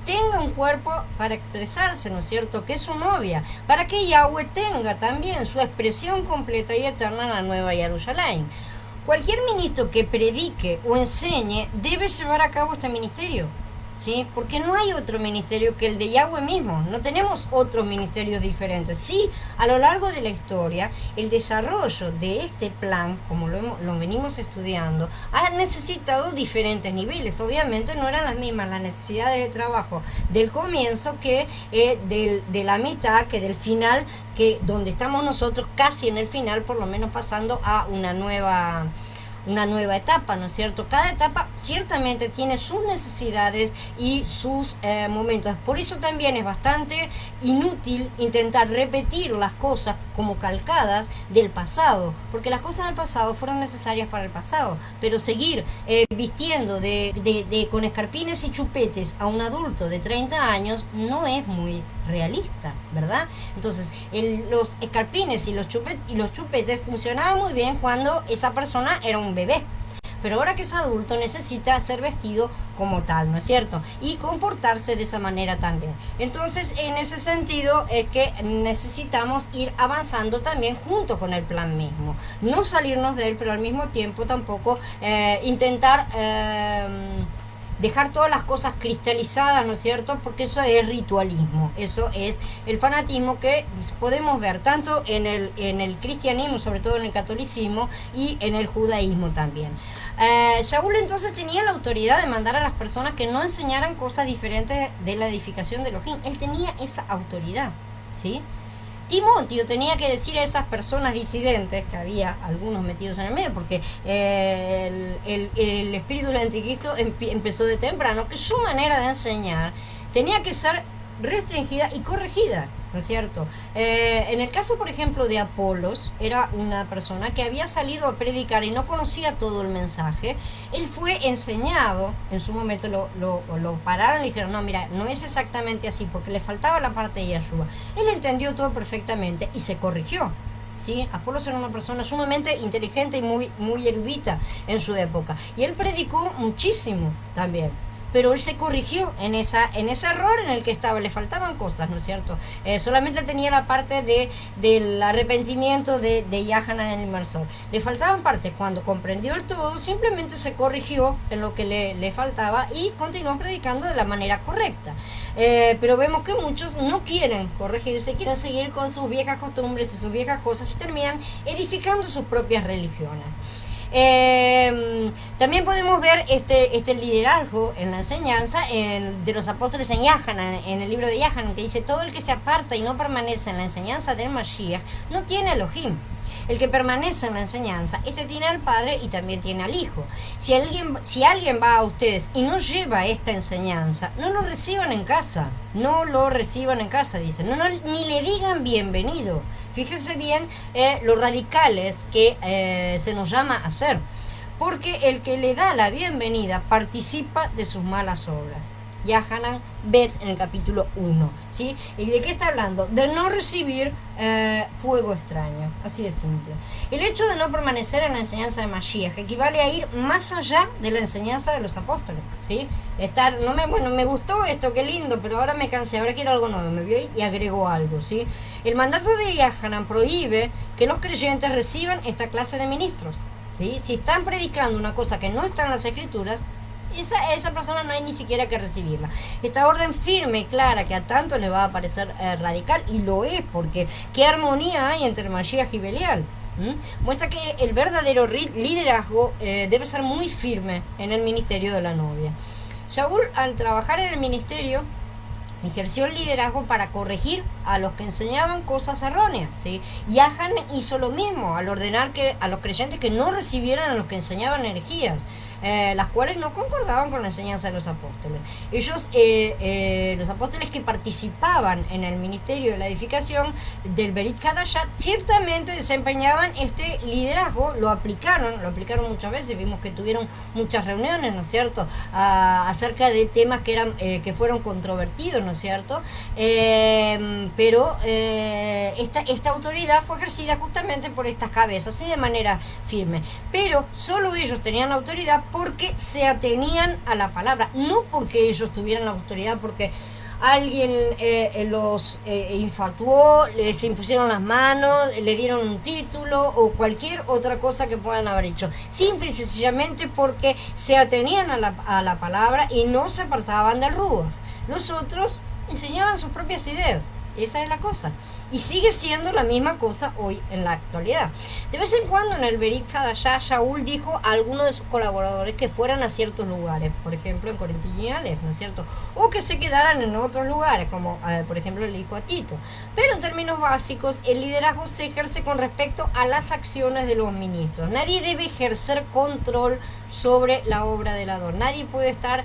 tenga un cuerpo para expresarse, ¿no es cierto?, que es su novia, para que Yahweh tenga también su expresión completa y eterna en la Nueva Jerusalén. Cualquier ministro que predique o enseñe debe llevar a cabo este ministerio, ¿sí? Porque no hay otro ministerio que el de Yahweh mismo, no tenemos otros ministerios diferentes. Sí, a lo largo de la historia, el desarrollo de este plan, como lo venimos estudiando, ha necesitado diferentes niveles. Obviamente no eran las mismas las necesidades de trabajo del comienzo que de la mitad, que del final, que donde estamos nosotros casi en el final, por lo menos pasando a una nueva etapa, ¿no es cierto? Cada etapa ciertamente tiene sus necesidades y sus momentos. Por eso también es bastante inútil intentar repetir las cosas como calcadas del pasado, porque las cosas del pasado fueron necesarias para el pasado, pero seguir vistiendo con escarpines y chupetes a un adulto de 30 años no es muy realista, ¿verdad? Entonces, los escarpines y los chupetes funcionaban muy bien cuando esa persona era un bebé, pero ahora que es adulto necesita ser vestido como tal, ¿no es cierto? Y comportarse de esa manera también. Entonces, en ese sentido es que necesitamos ir avanzando también junto con el plan mismo, no salirnos de él, pero al mismo tiempo tampoco intentar dejar todas las cosas cristalizadas, ¿no es cierto? Porque eso es ritualismo, eso es el fanatismo que podemos ver tanto en el cristianismo, sobre todo en el catolicismo, y en el judaísmo también. Shaul entonces tenía la autoridad de mandar a las personas que no enseñaran cosas diferentes de la edificación de Elohim. Él tenía esa autoridad, ¿sí? Timoteo tenía que decir a esas personas disidentes, que había algunos metidos en el medio, porque el espíritu del anticristo empezó de temprano, que su manera de enseñar tenía que ser restringida y corregida, ¿no es cierto? En el caso, por ejemplo, de Apolos, era una persona que había salido a predicar y no conocía todo el mensaje. Él fue enseñado, en su momento lo pararon y dijeron, no, mira, no es exactamente así, porque le faltaba la parte de Yahshua. Él entendió todo perfectamente y se corrigió, ¿sí? Apolos era una persona sumamente inteligente y muy erudita en su época, y él predicó muchísimo también. Pero él se corrigió en ese error en el que estaba, le faltaban cosas, ¿no es cierto? Solamente tenía la parte del arrepentimiento de Yahanan el inmersor. Le faltaban partes. Cuando comprendió el todo, simplemente se corrigió en lo que le faltaba y continuó predicando de la manera correcta. Pero vemos que muchos no quieren corregirse, quieren seguir con sus viejas costumbres y sus viejas cosas y terminan edificando sus propias religiones. También podemos ver este liderazgo en la enseñanza de los apóstoles en Yahanan, en el libro de Yahanan, que dice: todo el que se aparta y no permanece en la enseñanza del Mashiach no tiene Elohim. El que permanece en la enseñanza, este tiene al Padre y también tiene al Hijo. Si alguien va a ustedes y no lleva esta enseñanza, no lo reciban en casa. No lo reciban en casa, dice. Ni le digan bienvenido. Fíjense bien lo radicales que se nos llama a hacer. Porque el que le da la bienvenida participa de sus malas obras. Yahanan Bet en el capítulo 1, ¿sí? ¿Y de qué está hablando? De no recibir fuego extraño, así de simple. El hecho de no permanecer en la enseñanza de Mashiach equivale a ir más allá de la enseñanza de los apóstoles, ¿sí? Bueno, me gustó esto, qué lindo, pero ahora me cansé, ahora quiero algo nuevo, me vio y agregó algo, ¿sí? El mandato de Yahanan prohíbe que los creyentes reciban esta clase de ministros, ¿sí? Si están predicando una cosa que no está en las escrituras, esa persona no hay ni siquiera que recibirla. Esta orden firme y clara, que a tanto le va a parecer radical, y lo es, porque qué armonía hay entre Mashiach y Belial. Muestra que el verdadero liderazgo debe ser muy firme en el ministerio de la novia. Shaul, al trabajar en el ministerio, ejerció el liderazgo para corregir a los que enseñaban cosas erróneas, ¿sí? Yahanan hizo lo mismo al ordenar a los creyentes que no recibieran a los que enseñaban herejías, las cuales no concordaban con la enseñanza de los apóstoles. Ellos, los apóstoles que participaban en el ministerio de la edificación del Berit Hadashat, ciertamente desempeñaban este liderazgo, lo aplicaron muchas veces, vimos que tuvieron muchas reuniones, ¿no es cierto?, acerca de temas que fueron controvertidos, ¿no es cierto?, pero esta autoridad fue ejercida justamente por estas cabezas y de manera firme, pero solo ellos tenían autoridad porque se atenían a la palabra, no porque ellos tuvieran autoridad porque alguien los infatuó, les impusieron las manos, le dieron un título o cualquier otra cosa que puedan haber hecho. Simple y sencillamente porque se atenían a la palabra y no se apartaban del ruach. Los otros enseñaban sus propias ideas. Esa es la cosa. Y sigue siendo la misma cosa hoy en la actualidad. De vez en cuando en el Berit Hadashat, Shaul dijo a algunos de sus colaboradores que fueran a ciertos lugares, por ejemplo en Corintiñales, ¿no es cierto? O que se quedaran en otros lugares, como por ejemplo le dijo a Tito. Pero en términos básicos, el liderazgo se ejerce con respecto a las acciones de los ministros. Nadie debe ejercer control sobre la obra del Adón. Nadie puede estar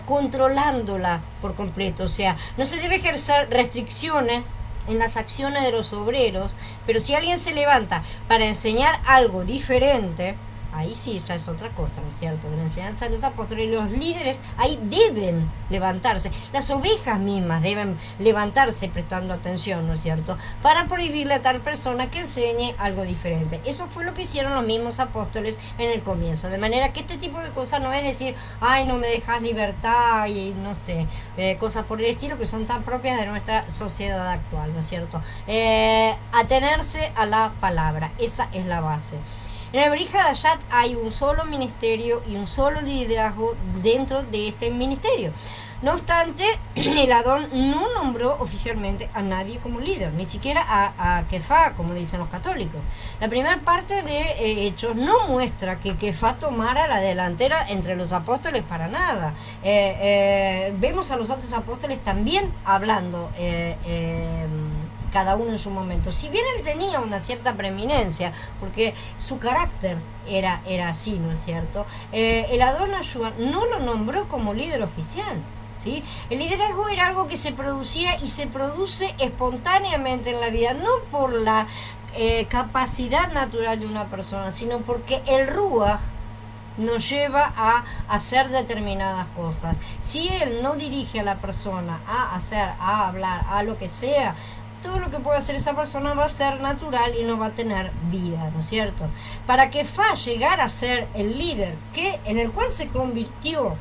controlándola por completo. O sea, no se debe ejercer restricciones en las acciones de los obreros, pero si alguien se levanta para enseñar algo diferente, ahí sí ya es otra cosa, ¿no es cierto? De la enseñanza de los apóstoles, los líderes ahí deben levantarse, las ovejas mismas deben levantarse prestando atención, ¿no es cierto? Para prohibirle a tal persona que enseñe algo diferente. Eso fue lo que hicieron los mismos apóstoles en el comienzo, de manera que este tipo de cosas no es decir, ay, no me dejas libertad y no sé, cosas por el estilo que son tan propias de nuestra sociedad actual, ¿no es cierto? Atenerse a la palabra, esa es la base. En el Berit Hadashat hay un solo ministerio y un solo liderazgo dentro de este ministerio. No obstante, el Adón no nombró oficialmente a nadie como líder, ni siquiera a Kefá, como dicen los católicos. La primera parte de Hechos no muestra que Kefá tomara la delantera entre los apóstoles para nada. Vemos a los otros apóstoles también hablando cada uno en su momento. Si bien él tenía una cierta preeminencia, porque su carácter era así, ¿no es cierto? El Adón Yahshua no lo nombró como líder oficial, ¿sí? El liderazgo era algo que se producía y se produce espontáneamente en la vida, no por la capacidad natural de una persona, sino porque el Ruach nos lleva a hacer determinadas cosas. Si él no dirige a la persona a hacer, a hablar, a lo que sea, todo lo que puede hacer esa persona va a ser natural y no va a tener vida, ¿no es cierto? Para que Fa llegara a ser el líder en el cual se convirtió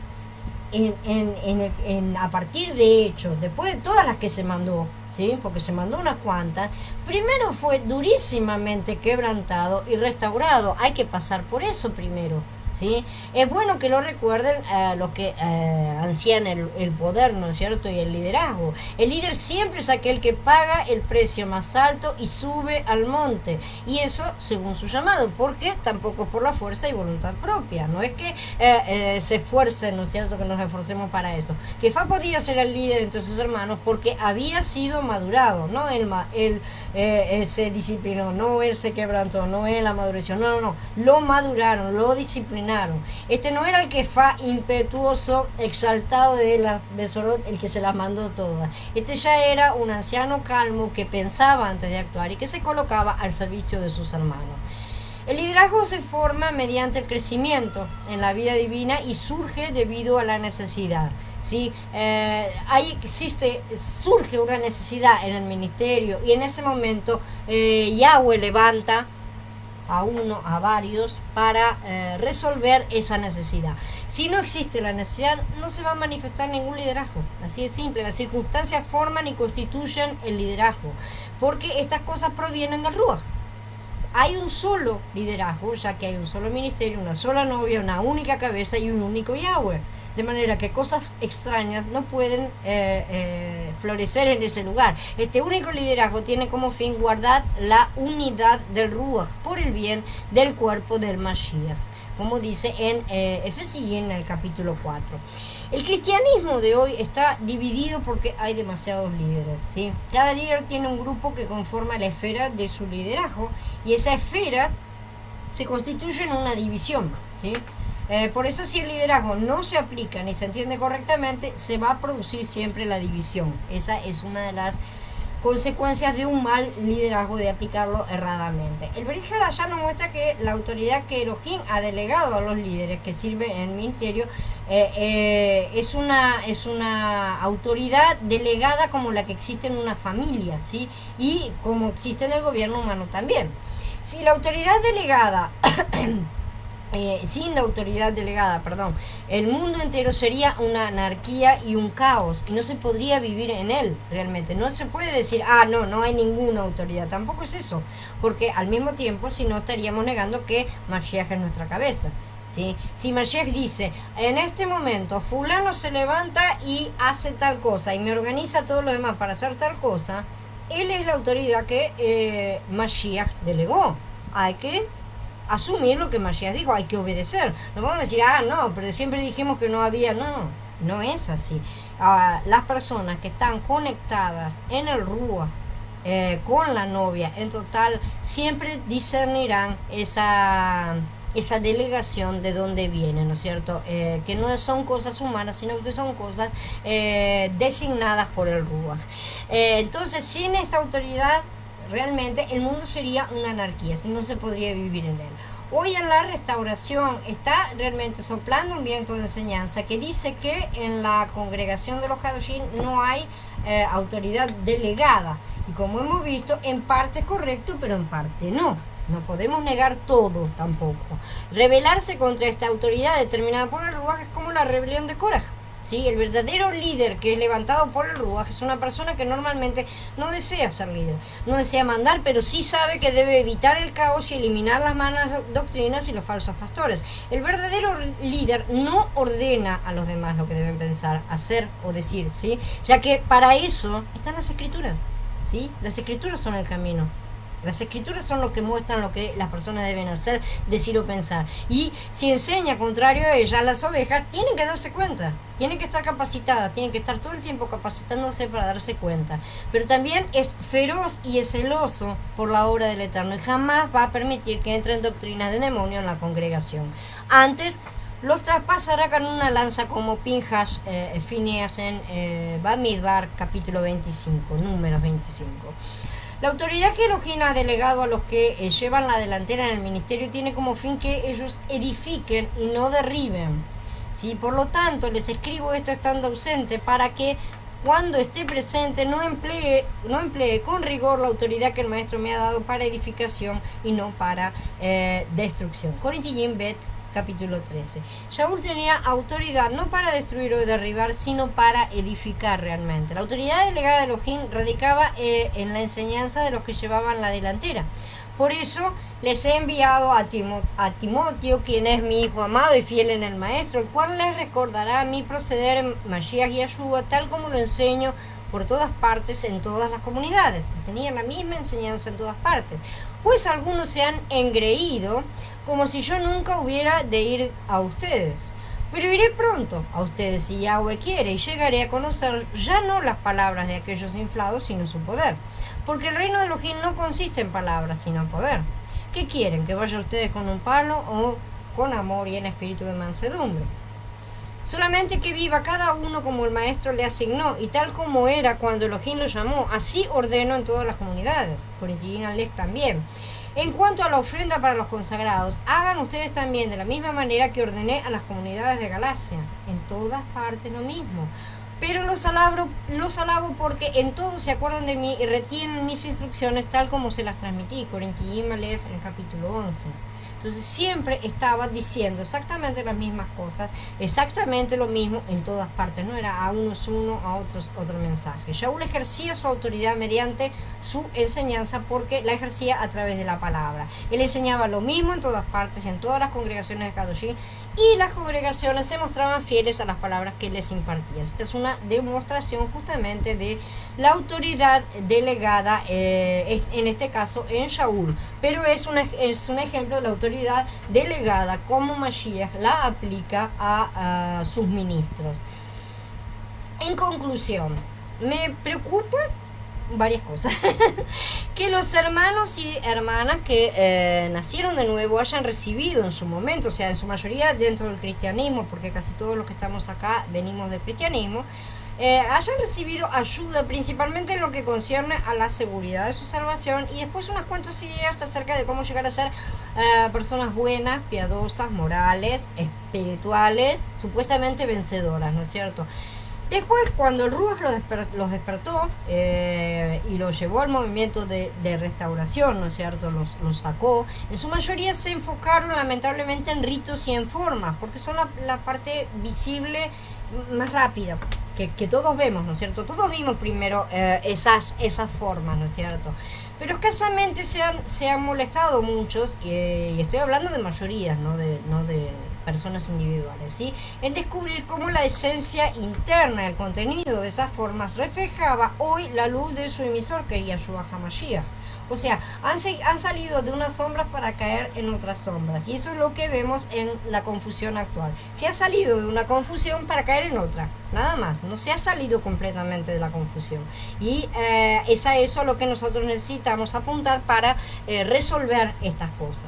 a partir de Hechos, después de todas las que se mandó, ¿sí? Porque se mandó unas cuantas, primero fue durísimamente quebrantado y restaurado. Hay que pasar por eso primero, ¿sí? Es bueno que lo recuerden los que ansían el poder, ¿no es cierto?, y el liderazgo. El líder siempre es aquel que paga el precio más alto y sube al monte, y eso según su llamado, porque tampoco es por la fuerza y voluntad propia. No es que se esfuercen, ¿no es cierto?, que nos esforcemos para eso. Kefá podía ser el líder entre sus hermanos porque había sido madurado, no él se disciplinó, no él se quebrantó, no él amadureció, no, lo maduraron, lo disciplinaron. Este no era el Kefá impetuoso, exaltado de la Besorot, el que se las mandó todas. Este ya era un anciano calmo que pensaba antes de actuar y que se colocaba al servicio de sus hermanos. El liderazgo se forma mediante el crecimiento en la vida divina y surge debido a la necesidad. ¿sí? Surge una necesidad en el ministerio y en ese momento Yahweh levanta a uno, a varios, para resolver esa necesidad. Si no existe la necesidad, no se va a manifestar ningún liderazgo. Así de simple. Las circunstancias forman y constituyen el liderazgo, porque estas cosas provienen del Ruach. Hay un solo liderazgo, ya que hay un solo ministerio, una sola novia, una única cabeza y un único Yahweh. De manera que cosas extrañas no pueden florecer en ese lugar. Este único liderazgo tiene como fin guardar la unidad del Ruach por el bien del cuerpo del Mashiach, como dice en Efesíes en el capítulo 4. El cristianismo de hoy está dividido porque hay demasiados líderes, ¿sí? Cada líder tiene un grupo que conforma la esfera de su liderazgo y esa esfera se constituye en una división, ¿sí? Por eso si el liderazgo no se aplica ni se entiende correctamente, se va a producir siempre la división. Esa es una de las consecuencias de un mal liderazgo, de aplicarlo erradamente. El Brit Hadashah nos muestra que la autoridad que Elohim ha delegado a los líderes que sirven en el ministerio es una autoridad delegada como la que existe en una familia, ¿sí? Y como existe en el gobierno humano también. Si la autoridad delegada sin la autoridad delegada, el mundo entero sería una anarquía y un caos, y no se podría vivir en él realmente. No se puede decir, no hay ninguna autoridad. Tampoco es eso, porque al mismo tiempo, si no, estaríamos negando que Mashiach es nuestra cabeza, ¿sí? Si Mashiach dice, en este momento fulano se levanta y hace tal cosa, y me organiza a todos los demás para hacer tal cosa, él es la autoridad que Mashiach delegó. Hay que asumir lo que Mashiach dijo, hay que obedecer. No vamos a decir, no, pero siempre dijimos que no había. No es así. Las personas que están conectadas en el Ruach con la novia, en total, siempre discernirán esa delegación de dónde viene, ¿no es cierto? Que no son cosas humanas, sino que son cosas designadas por el Ruach. Entonces, sin esta autoridad, realmente el mundo sería una anarquía, si no se podría vivir en él. Hoy en la restauración está realmente soplando un viento de enseñanza que dice que en la congregación de los Hadoshim no hay autoridad delegada, y como hemos visto, en parte es correcto, pero en parte no. No podemos negar todo tampoco. Rebelarse contra esta autoridad determinada por el Ruach es como la rebelión de Korah. ¿Sí? El verdadero líder que es levantado por el Ruach es una persona que normalmente no desea ser líder, no desea mandar, pero sí sabe que debe evitar el caos y eliminar las malas doctrinas y los falsos pastores. El verdadero líder no ordena a los demás lo que deben pensar, hacer o decir, ¿sí? Ya que para eso están las escrituras, ¿sí? Las escrituras son el camino. Las escrituras son lo que muestran lo que las personas deben hacer, decir o pensar. Y si enseña contrario a ellas, las ovejas tienen que darse cuenta, tienen que estar capacitadas, tienen que estar todo el tiempo capacitándose para darse cuenta. Pero también es feroz y es celoso por la obra del Eterno y jamás va a permitir que entren doctrinas de demonio en la congregación. Antes los traspasará con una lanza como Pinjas Fineas en Bamidbar capítulo 25, números 25. La autoridad que Elohim ha delegado a los que llevan la delantera en el ministerio tiene como fin que ellos edifiquen y no derriben, ¿sí? Por lo tanto, les escribo esto estando ausente para que cuando esté presente no emplee con rigor la autoridad que el maestro me ha dado para edificación y no para destrucción. Corinthians Bet capítulo 13. Shaul tenía autoridad no para destruir o derribar, sino para edificar realmente. La autoridad delegada de Elohim radicaba en la enseñanza de los que llevaban la delantera. Por eso les he enviado a Timoteo, quien es mi hijo amado y fiel en el maestro, el cual les recordará mi proceder en Mashiach y Yeshua, tal como lo enseño por todas partes en todas las comunidades. Tenían la misma enseñanza en todas partes. Pues algunos se han engreído como si yo nunca hubiera de ir a ustedes. Pero iré pronto a ustedes si Yahweh quiere, y llegaré a conocer ya no las palabras de aquellos inflados, sino su poder. Porque el reino de Elohim no consiste en palabras, sino en poder. ¿Qué quieren? ¿Que vaya ustedes con un palo o con amor y en espíritu de mansedumbre? Solamente que viva cada uno como el maestro le asignó, y tal como era cuando Elohim lo llamó, así ordeno en todas las comunidades. Corinthians también. En cuanto a la ofrenda para los consagrados, hagan ustedes también de la misma manera que ordené a las comunidades de Galacia. En todas partes lo mismo. Pero los alabo porque en todo se acuerdan de mí y retienen mis instrucciones tal como se las transmití. Corintiim Aleph en el capítulo 11. Entonces siempre estaba diciendo exactamente las mismas cosas, exactamente lo mismo en todas partes. No era a unos uno, a otros otro mensaje. Shaul ejercía su autoridad mediante su enseñanza porque la ejercía a través de la palabra. Él enseñaba lo mismo en todas partes, en todas las congregaciones de Kadoshim, y las congregaciones se mostraban fieles a las palabras que les impartía. Esta es una demostración justamente de la autoridad delegada, en este caso en Shaul, pero es un ejemplo de la autoridad delegada como Mashiach la aplica a sus ministros. En conclusión, me preocupa varias cosas. Que los hermanos y hermanas que nacieron de nuevo hayan recibido en su momento, o sea, en su mayoría dentro del cristianismo, porque casi todos los que estamos acá venimos del cristianismo, hayan recibido ayuda principalmente en lo que concierne a la seguridad de su salvación, y después unas cuantas ideas acerca de cómo llegar a ser personas buenas, piadosas, morales, espirituales, supuestamente vencedoras, ¿no es cierto? Después, cuando el Ruach los despertó y los llevó al movimiento de restauración, ¿no es cierto?, los sacó, en su mayoría se enfocaron lamentablemente en ritos y en formas, porque son la parte visible más rápida que todos vemos, ¿no es cierto? Todos vimos primero esas formas, ¿no es cierto? Pero escasamente se han molestado muchos, y estoy hablando de mayorías, no de personas individuales, ¿sí?, en descubrir cómo la esencia interna, el contenido de esas formas reflejaba hoy la luz de su emisor, que es Yahshua HaMashiach. O sea, han salido de unas sombras para caer en otras sombras, y eso es lo que vemos en la confusión actual. Se ha salido de una confusión para caer en otra, nada más, no se ha salido completamente de la confusión, y es a eso a lo que nosotros necesitamos apuntar para resolver estas cosas.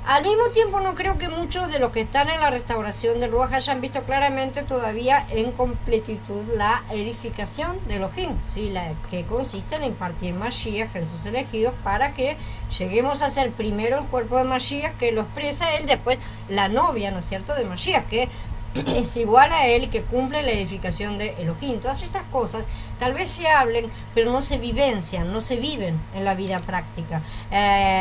Al mismo tiempo, no creo que muchos de los que están en la restauración del Ruach hayan visto claramente todavía en completitud la edificación de Elohim, ¿sí?, que consiste en impartir Mashiach en sus elegidos para que lleguemos a ser primero el cuerpo de Mashiach, que lo expresa él, después la novia, ¿no es cierto?, de Mashiach, que es igual a él y que cumple la edificación de Elohim. Todas estas cosas tal vez se hablen, pero no se vivencian, no se viven en la vida práctica,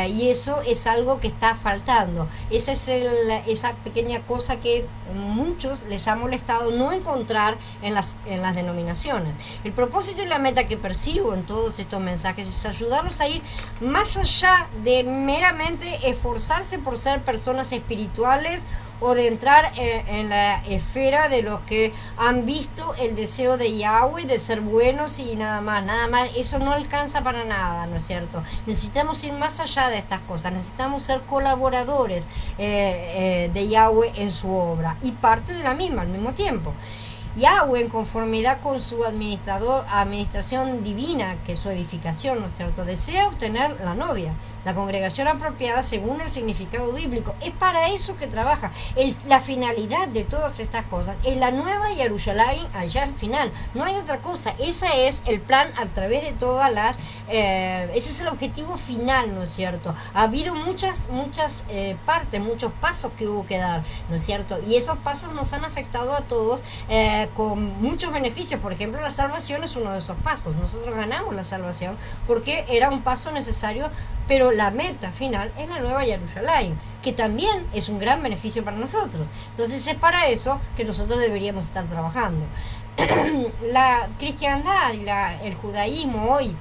y eso es algo que está faltando. Esa es esa pequeña cosa que muchos les ha molestado no encontrar en las denominaciones. El propósito y la meta que percibo en todos estos mensajes es ayudarlos a ir más allá de meramente esforzarse por ser personas espirituales o de entrar en la esfera de los que han visto el deseo de Yahweh de ser buenos y nada más, eso no alcanza para nada, ¿no es cierto? Necesitamos ir más allá de estas cosas, necesitamos ser colaboradores de Yahweh en su obra y parte de la misma al mismo tiempo. Yahweh, en conformidad con su administración divina, que es su edificación, ¿no es cierto?, desea obtener la novia, la congregación apropiada según el significado bíblico. Es para eso que trabaja. La finalidad de todas estas cosas es la nueva Jerusalén allá al final. No hay otra cosa. Ese es el plan a través de todas las... ese es el objetivo final, ¿no es cierto? Ha habido muchas partes, muchos pasos que hubo que dar, ¿no es cierto? Y esos pasos nos han afectado a todos con muchos beneficios. Por ejemplo, la salvación es uno de esos pasos. Nosotros ganamos la salvación porque era un paso necesario, pero la meta final es la nueva Jerusalén, que también es un gran beneficio para nosotros. Entonces es para eso que nosotros deberíamos estar trabajando. La cristiandad y el judaísmo hoy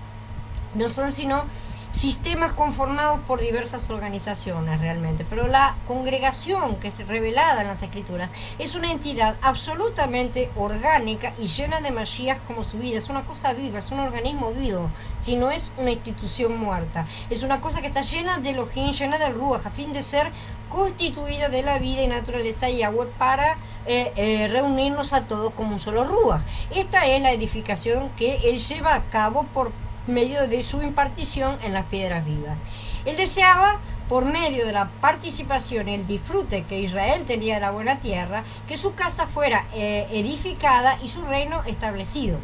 no son sino sistemas conformados por diversas organizaciones realmente, pero la congregación que es revelada en las escrituras es una entidad absolutamente orgánica y llena de Mashiach como su vida. Es una cosa viva, es un organismo vivo, si no es una institución muerta. Es una cosa que está llena de Elohim, llena del Ruach, a fin de ser constituida de la vida y naturaleza de Yahweh para reunirnos a todos como un solo Ruach. Esta es la edificación que él lleva a cabo por medio de su impartición en las piedras vivas. Él deseaba, por medio de la participación y el disfrute que Israel tenía de la buena tierra, que su casa fuera edificada y su reino establecido.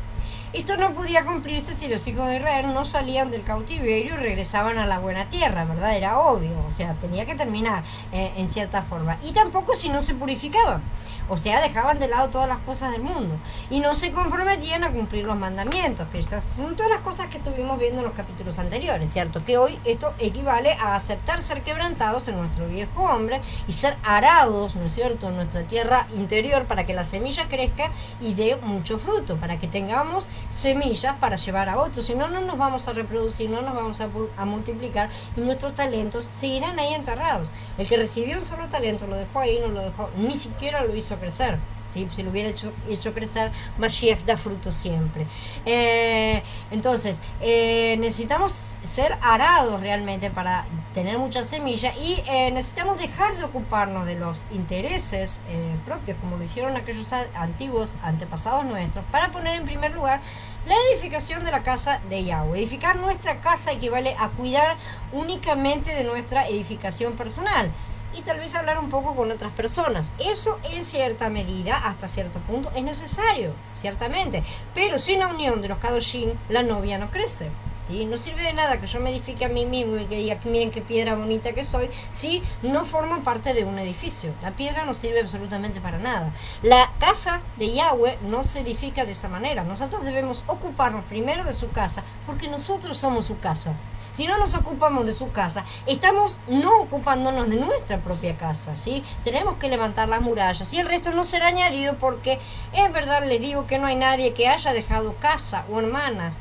Esto no podía cumplirse si los hijos de Israel no salían del cautiverio y regresaban a la buena tierra, ¿verdad? Era obvio, o sea, tenía que terminar en cierta forma. Y tampoco si no se purificaban. O sea, dejaban de lado todas las cosas del mundo y no se comprometían a cumplir los mandamientos, que estas son todas las cosas que estuvimos viendo en los capítulos anteriores, ¿cierto? Que hoy esto equivale a aceptar ser quebrantados en nuestro viejo hombre y ser arados, ¿no es cierto?, en nuestra tierra interior para que la semilla crezca y dé mucho fruto, para que tengamos semillas para llevar a otros. Si no, no nos vamos a reproducir, no nos vamos a multiplicar y nuestros talentos seguirán ahí enterrados. El que recibió un solo talento lo dejó ahí, no lo dejó, ni siquiera lo hizo crecer. ¿Sí? Si lo hubiera hecho crecer, Mashiach da fruto siempre. Entonces, necesitamos ser arados realmente para tener mucha semilla y necesitamos dejar de ocuparnos de los intereses propios, como lo hicieron aquellos antiguos antepasados nuestros, para poner en primer lugar la edificación de la casa de Yahweh. Edificar nuestra casa equivale a cuidar únicamente de nuestra edificación personal y tal vez hablar un poco con otras personas. Eso en cierta medida, hasta cierto punto, es necesario, ciertamente. Pero sin la unión de los Kadoshim, la novia no crece. ¿Sí? No sirve de nada que yo me edifique a mí mismo y que diga, miren qué piedra bonita que soy, si no formo parte de un edificio. La piedra no sirve absolutamente para nada. La casa de Yahweh no se edifica de esa manera. Nosotros debemos ocuparnos primero de su casa, porque nosotros somos su casa. Si no nos ocupamos de su casa, estamos no ocupándonos de nuestra propia casa, ¿sí? Tenemos que levantar las murallas y el resto no será añadido, porque es verdad, les digo que no hay nadie que haya dejado casa o hermanos,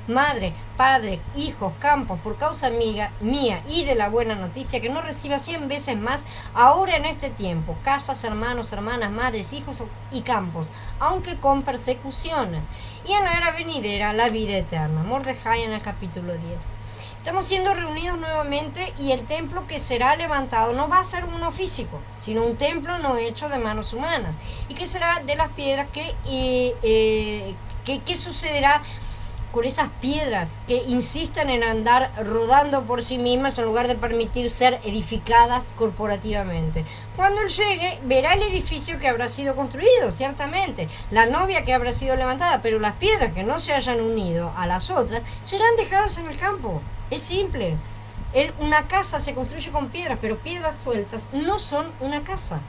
madre, padre, hijos, campos, por causa mía y de la buena noticia, que no reciba 100 veces más ahora en este tiempo, casas, hermanos, hermanas, madres, hijos y campos, aunque con persecuciones, y en la era venidera la vida eterna. Mordejai en el capítulo 10. Estamos siendo reunidos nuevamente y el templo que será levantado no va a ser uno físico, sino un templo no hecho de manos humanas, y que será de las piedras ¿qué sucederá con esas piedras que insistan en andar rodando por sí mismas en lugar de permitir ser edificadas corporativamente? Cuando él llegue, verá el edificio que habrá sido construido, ciertamente, la novia que habrá sido levantada, pero las piedras que no se hayan unido a las otras serán dejadas en el campo. Es simple. Una casa se construye con piedras, pero piedras sueltas no son una casa.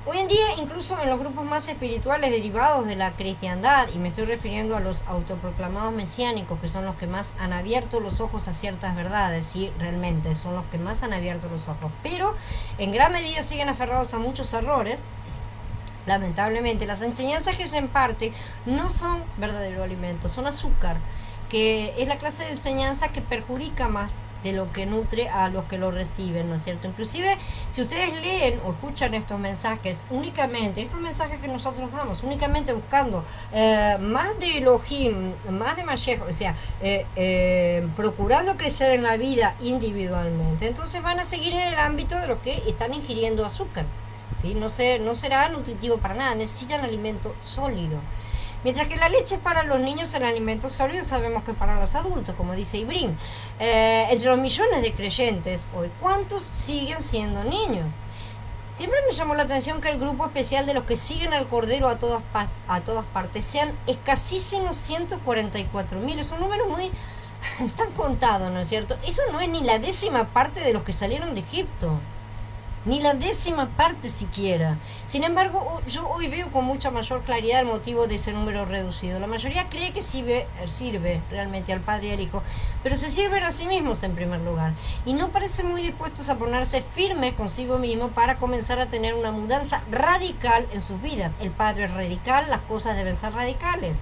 Hoy en día, incluso en los grupos más espirituales derivados de la cristiandad, y me estoy refiriendo a los autoproclamados mesiánicos, que son los que más han abierto los ojos a ciertas verdades, sí, realmente son los que más han abierto los ojos, pero en gran medida siguen aferrados a muchos errores. Lamentablemente, las enseñanzas que se imparten no son verdadero alimento, son azúcar, que es la clase de enseñanza que perjudica más de lo que nutre a los que lo reciben, ¿no es cierto? Inclusive, si ustedes leen o escuchan estos mensajes únicamente, estos mensajes que nosotros damos, únicamente buscando más de Elohim, más de Mashiach, o sea, procurando crecer en la vida individualmente, entonces van a seguir en el ámbito de lo que están ingiriendo azúcar, ¿sí? No será nutritivo para nada, necesitan alimento sólido. Mientras que la leche para los niños, el alimento sólido, sabemos que para los adultos, como dice Ibrín. Entre los millones de creyentes hoy, ¿cuántos siguen siendo niños? Siempre me llamó la atención que el grupo especial de los que siguen al Cordero a todas partes sean escasísimos 144.000. Es un número muy tan contado, ¿no es cierto? Eso no es ni la 10ª parte de los que salieron de Egipto. Ni la 10ª parte siquiera. Sin embargo, yo hoy veo con mucha mayor claridad el motivo de ese número reducido. La mayoría cree que sirve realmente al Padre y al Hijo, pero se sirven a sí mismos en primer lugar, y no parecen muy dispuestos a ponerse firmes consigo mismo para comenzar a tener una mudanza radical en sus vidas. El Padre es radical, las cosas deben ser radicales.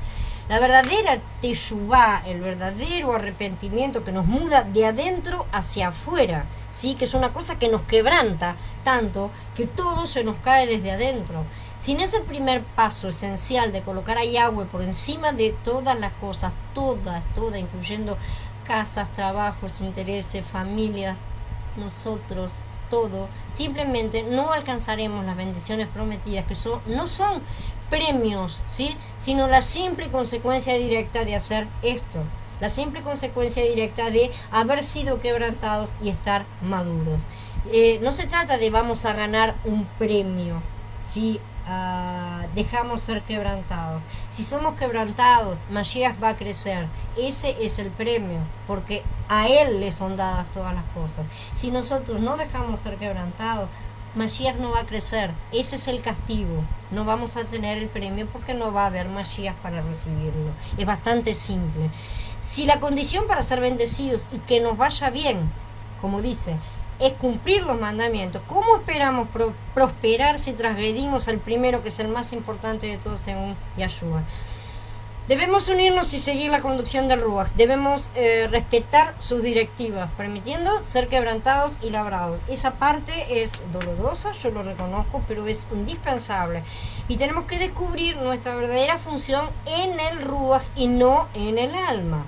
La verdadera teshuvá, el verdadero arrepentimiento que nos muda de adentro hacia afuera, ¿sí? Que es una cosa que nos quebranta tanto que todo se nos cae desde adentro. Sin ese primer paso esencial de colocar a Yahweh por encima de todas las cosas, todas, incluyendo casas, trabajos, intereses, familias, nosotros, todo, simplemente no alcanzaremos las bendiciones prometidas, que no son premios, ¿sí? Sino la simple consecuencia directa de hacer esto. La simple consecuencia directa de haber sido quebrantados y estar maduros. No se trata de vamos a ganar un premio, ¿sí? dejamos ser quebrantados. Si somos quebrantados, Mashiach va a crecer. Ese es el premio, porque a él le son dadas todas las cosas. Si nosotros no dejamos ser quebrantados, Mashiach no va a crecer. Ese es el castigo. No vamos a tener el premio porque no va a haber Mashiach para recibirlo. Es bastante simple. Si la condición para ser bendecidos y que nos vaya bien, como dice, es cumplir los mandamientos, ¿cómo esperamos prosperar si transgredimos al primero, que es el más importante de todos según Yahshua? Debemos unirnos y seguir la conducción del Ruach. Debemos respetar sus directivas, permitiendo ser quebrantados y labrados. Esa parte es dolorosa, yo lo reconozco, pero es indispensable. Y tenemos que descubrir nuestra verdadera función en el Ruach y no en el alma.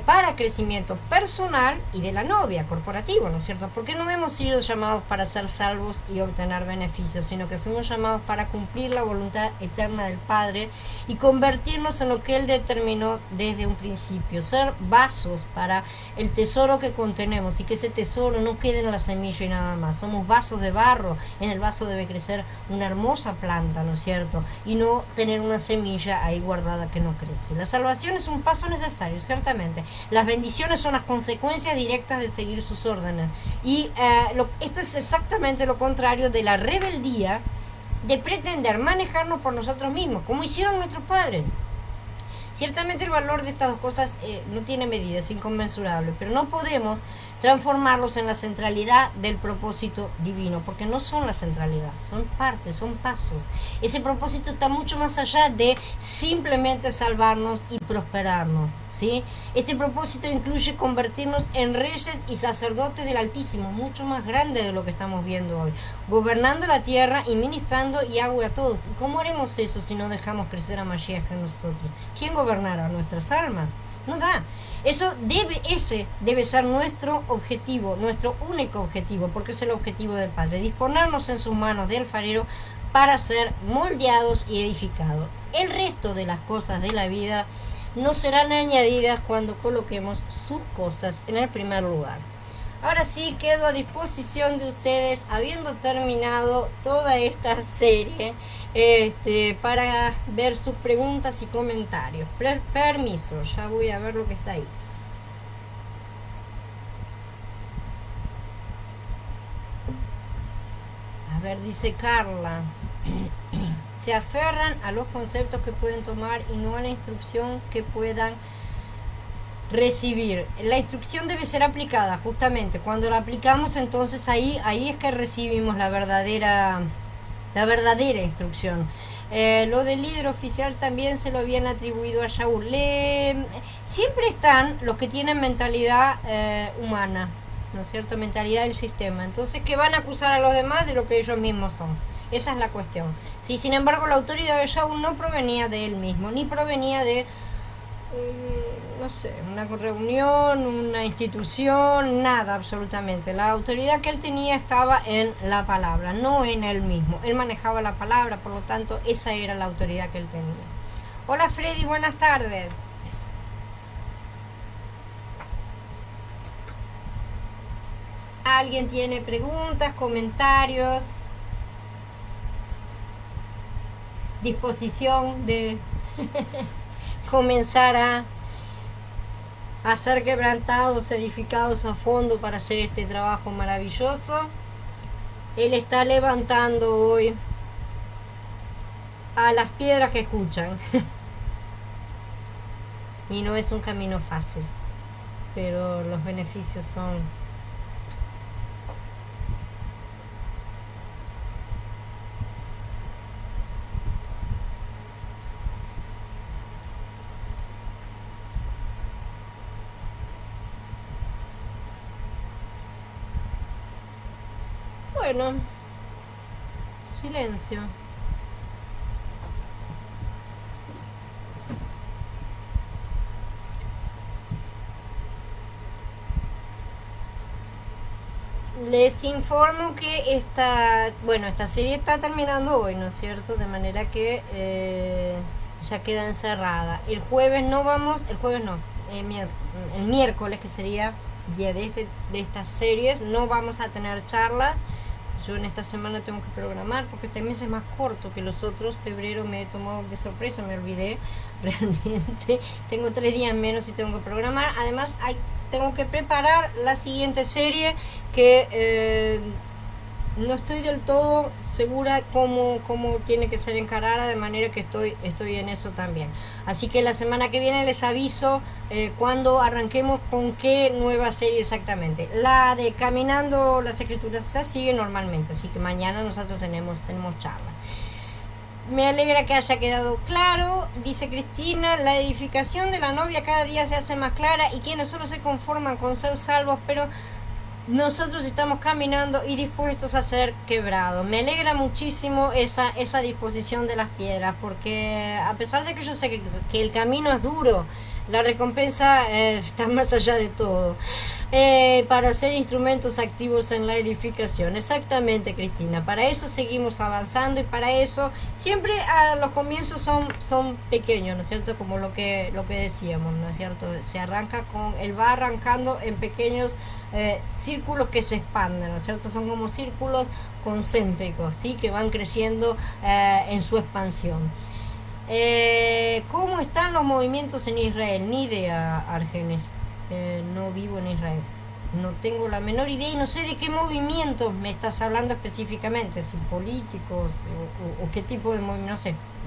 Para crecimiento personal y de la novia, corporativo, ¿no es cierto? Porque no hemos sido llamados para ser salvos y obtener beneficios, sino que fuimos llamados para cumplir la voluntad eterna del Padre y convertirnos en lo que Él determinó desde un principio, ser vasos para el tesoro que contenemos y que ese tesoro no quede en la semilla y nada más. Somos vasos de barro, en el vaso debe crecer una hermosa planta, ¿no es cierto? Y no tener una semilla ahí guardada que no crece. La salvación es un paso necesario, ciertamente. Las bendiciones son las consecuencias directas de seguir sus órdenes. Y esto es exactamente lo contrario de la rebeldía de pretender manejarnos por nosotros mismos, como hicieron nuestros padres. Ciertamente el valor de estas dos cosas no tiene medida, es inconmensurable, pero no podemos transformarlos en la centralidad del propósito divino, porque no son la centralidad, son partes, son pasos. Ese propósito está mucho más allá de simplemente salvarnos y prosperarnos, ¿sí? Este propósito incluye convertirnos en reyes y sacerdotes del Altísimo, mucho más grande de lo que estamos viendo hoy, gobernando la tierra y ministrando Yahweh a todos. ¿Y cómo haremos eso si no dejamos crecer a Mashiach en nosotros? ¿Quién gobernará nuestras almas? No da. Ese debe ser nuestro objetivo, nuestro único objetivo, porque es el objetivo del Padre, disponernos en sus manos del alfarero para ser moldeados y edificados. El resto de las cosas de la vida no serán añadidas cuando coloquemos sus cosas en el primer lugar. Ahora sí, quedo a disposición de ustedes, habiendo terminado toda esta serie, para ver sus preguntas y comentarios. Permiso, ya voy a ver lo que está ahí. A ver, dice Carla. Se aferran a los conceptos que pueden tomar y no a la instrucción que puedan recibir. La instrucción debe ser aplicada, justamente. Cuando la aplicamos, entonces ahí es que recibimos la verdadera instrucción. Lo del líder oficial también se lo habían atribuido a Shaul. Siempre están los que tienen mentalidad humana, ¿no es cierto? Mentalidad del sistema. Entonces, que van a acusar a los demás de lo que ellos mismos son. Esa es la cuestión. Sí, sin embargo, la autoridad de Shaul no provenía de él mismo, ni provenía de no sé, una reunión, una institución, nada absolutamente. La autoridad que él tenía estaba en la palabra, no en él mismo. Él manejaba la palabra, por lo tanto, esa era la autoridad que él tenía. Hola Freddy, buenas tardes. ¿Alguien tiene preguntas, comentarios? Disposición de comenzar a ser quebrantados, edificados a fondo para hacer este trabajo maravilloso. Él está levantando hoy a las piedras que escuchan. Y no es un camino fácil, pero los beneficios son bueno. Silencio. Les informo que esta serie está terminando hoy, ¿no es cierto? De manera que ya queda encerrada. El jueves no, el miércoles, que sería día de estas series, no vamos a tener charla. yo en esta semana tengo que programar porque este mes es más corto que los otros. Febrero me he tomado de sorpresa, me olvidé realmente. Tengo 3 días menos y tengo que programar. Además tengo que preparar la siguiente serie que no estoy del todo segura cómo tiene que ser encarada, de manera que estoy en eso también. Así que la semana que viene les aviso cuando arranquemos con qué nueva serie exactamente. La de Caminando las Escrituras ya sigue normalmente, así que mañana nosotros tenemos charla. Me alegra que haya quedado claro, dice Cristina, la edificación de la novia cada día se hace más clara y quienes solo se conforman con ser salvos, pero nosotros estamos caminando y dispuestos a ser quebrados. Me alegra muchísimo esa disposición de las piedras, porque a pesar de que yo sé que el camino es duro, la recompensa está más allá de todo. Para ser instrumentos activos en la edificación. Exactamente, Cristina. Para eso seguimos avanzando y para eso siempre los comienzos son pequeños, ¿no es cierto? Como lo que decíamos, ¿no es cierto? Él va arrancando en pequeños círculos que se expanden, ¿no es cierto? Son como círculos concéntricos, ¿sí? Que van creciendo en su expansión. ¿Cómo están los movimientos en Israel? Ni idea, Argenis. No vivo en Israel. No tengo la menor idea y no sé de qué movimientos me estás hablando específicamente, si políticos o qué tipo de movimiento,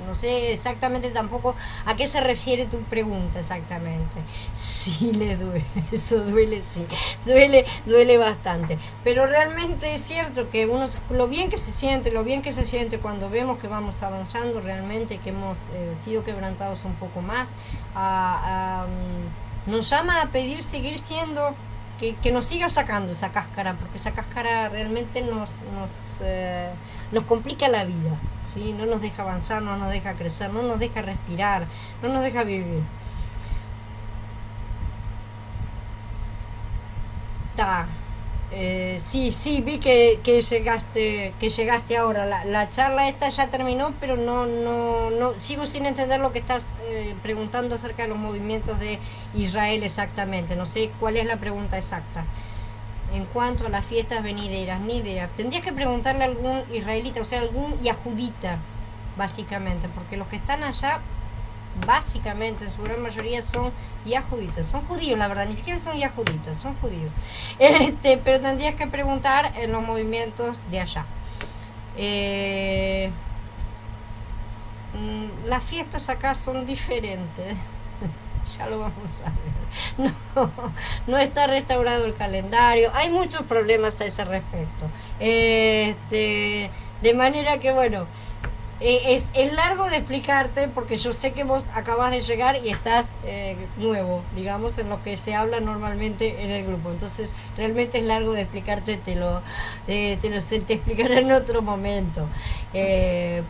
no sé exactamente tampoco a qué se refiere tu pregunta exactamente. Sí le duele, eso duele, sí, duele bastante, pero realmente es cierto que lo bien que se siente cuando vemos que vamos avanzando realmente, que hemos sido quebrantados un poco más, nos llama a pedir seguir siendo, que nos siga sacando esa cáscara, porque esa cáscara realmente nos complica la vida, ¿sí? No nos deja avanzar, no nos deja crecer, no nos deja respirar, no nos deja vivir. Sí, vi que llegaste ahora. La charla esta ya terminó, pero no sigo sin entender lo que estás preguntando acerca de los movimientos de Israel exactamente. No sé cuál es la pregunta exacta. En cuanto a las fiestas venideras, ni idea. Tendrías que preguntarle a algún israelita, o sea, algún yahudita, básicamente, porque los que están allá, básicamente, en su gran mayoría son yahuditas, son judíos, la verdad, ni siquiera son yahuditas, son judíos. Pero tendrías que preguntar en los movimientos de allá. Las fiestas acá son diferentes. Ya lo vamos a ver. No está restaurado el calendario. Hay muchos problemas a ese respecto. De manera que, bueno, es largo de explicarte, porque yo sé que vos acabas de llegar y estás nuevo, digamos, en lo que se habla normalmente en el grupo. Entonces, realmente es largo de explicarte, te explicaré en otro momento,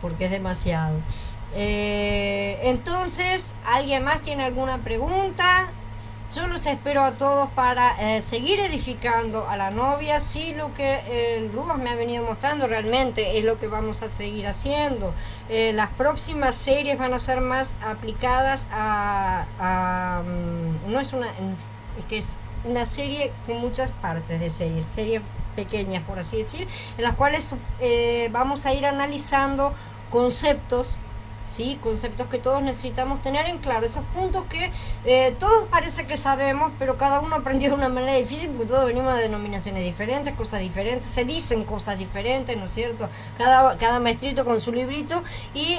porque es demasiado. Entonces, ¿alguien más tiene alguna pregunta? Yo los espero a todos para seguir edificando a la novia. Sí, lo que Rubas me ha venido mostrando realmente es lo que vamos a seguir haciendo. Las próximas series van a ser más aplicadas no es una, es que es una serie con muchas partes de series pequeñas, por así decir, en las cuales vamos a ir analizando conceptos, ¿sí? Conceptos que todos necesitamos tener en claro, esos puntos que todos parece que sabemos, pero cada uno aprendió de una manera difícil, porque todos venimos de denominaciones diferentes, cosas diferentes, se dicen cosas diferentes, ¿no es cierto? Cada maestrito con su librito, y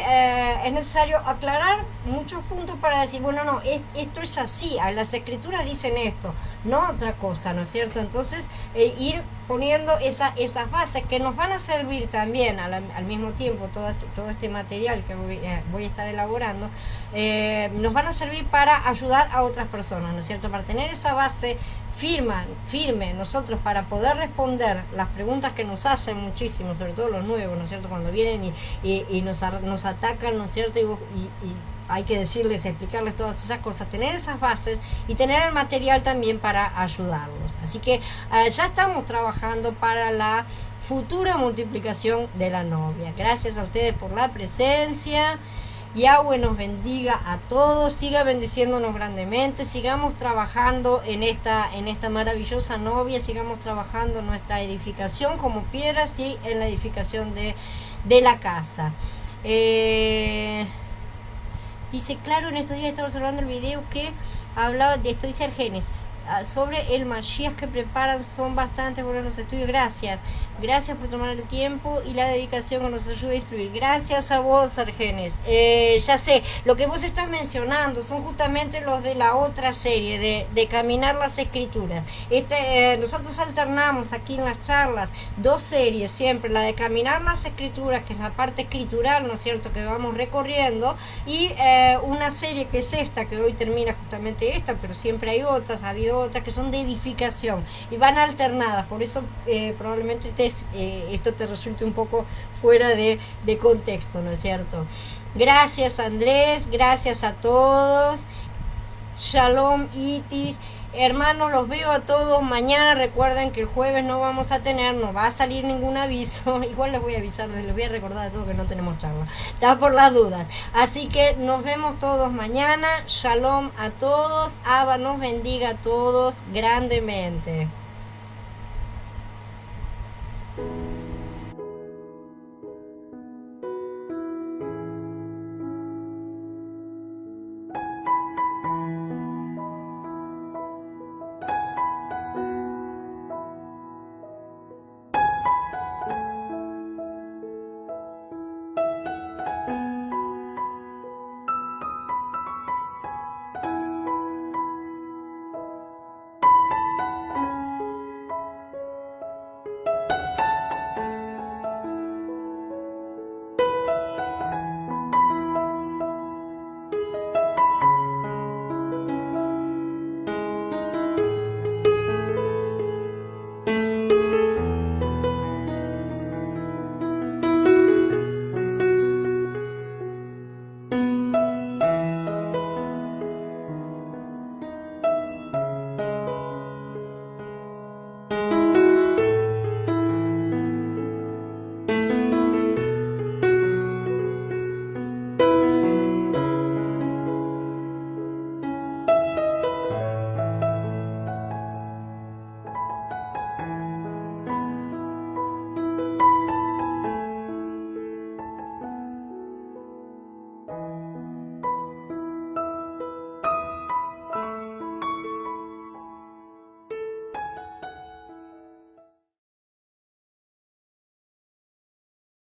es necesario aclarar muchos puntos para decir, bueno, no, esto es así, las escrituras dicen esto, no otra cosa, ¿no es cierto? Entonces, ir poniendo esas bases que nos van a servir también al mismo tiempo, todo este material que voy a estar elaborando, nos van a servir para ayudar a otras personas, ¿no es cierto? Para tener esa base firme nosotros, para poder responder las preguntas que nos hacen muchísimo, sobre todo los nuevos, ¿no es cierto? Cuando vienen y nos atacan, ¿no es cierto? Y hay que decirles, explicarles todas esas cosas, tener esas bases y tener el material también para ayudarlos. Así que ya estamos trabajando para la futura multiplicación de la novia. Gracias a ustedes por la presencia. Yahweh nos bendiga a todos, siga bendiciéndonos grandemente, sigamos trabajando en esta maravillosa novia, sigamos trabajando en nuestra edificación como piedras y en la edificación de la casa. Dice, claro, en estos días estaba observando el video que hablaba de esto, dice Argenis, sobre el Mashiach que preparan, son bastante buenos los estudios. Gracias por tomar el tiempo y la dedicación que nos ayuda a instruir. Gracias a vos, Argenis. Ya sé, lo que vos estás mencionando son justamente los de la otra serie de Caminar las Escrituras. Nosotros alternamos aquí en las charlas dos series siempre, la de Caminar las Escrituras, que es la parte escritural, ¿no es cierto?, que vamos recorriendo, y una serie que es esta, que hoy termina justamente esta, pero siempre hay otras, ha habido otras que son de edificación y van alternadas. Por eso probablemente esto te resulte un poco fuera de contexto, ¿no es cierto? Gracias, Andrés, gracias a todos. Shalom, Itis. Hermanos, los veo a todos mañana. Recuerden que el jueves no vamos a tener, no va a salir ningún aviso. Igual les voy a avisar, les voy a recordar a todos que no tenemos charla. Está por las dudas. Así que nos vemos todos mañana. Shalom a todos. Abba nos bendiga a todos grandemente.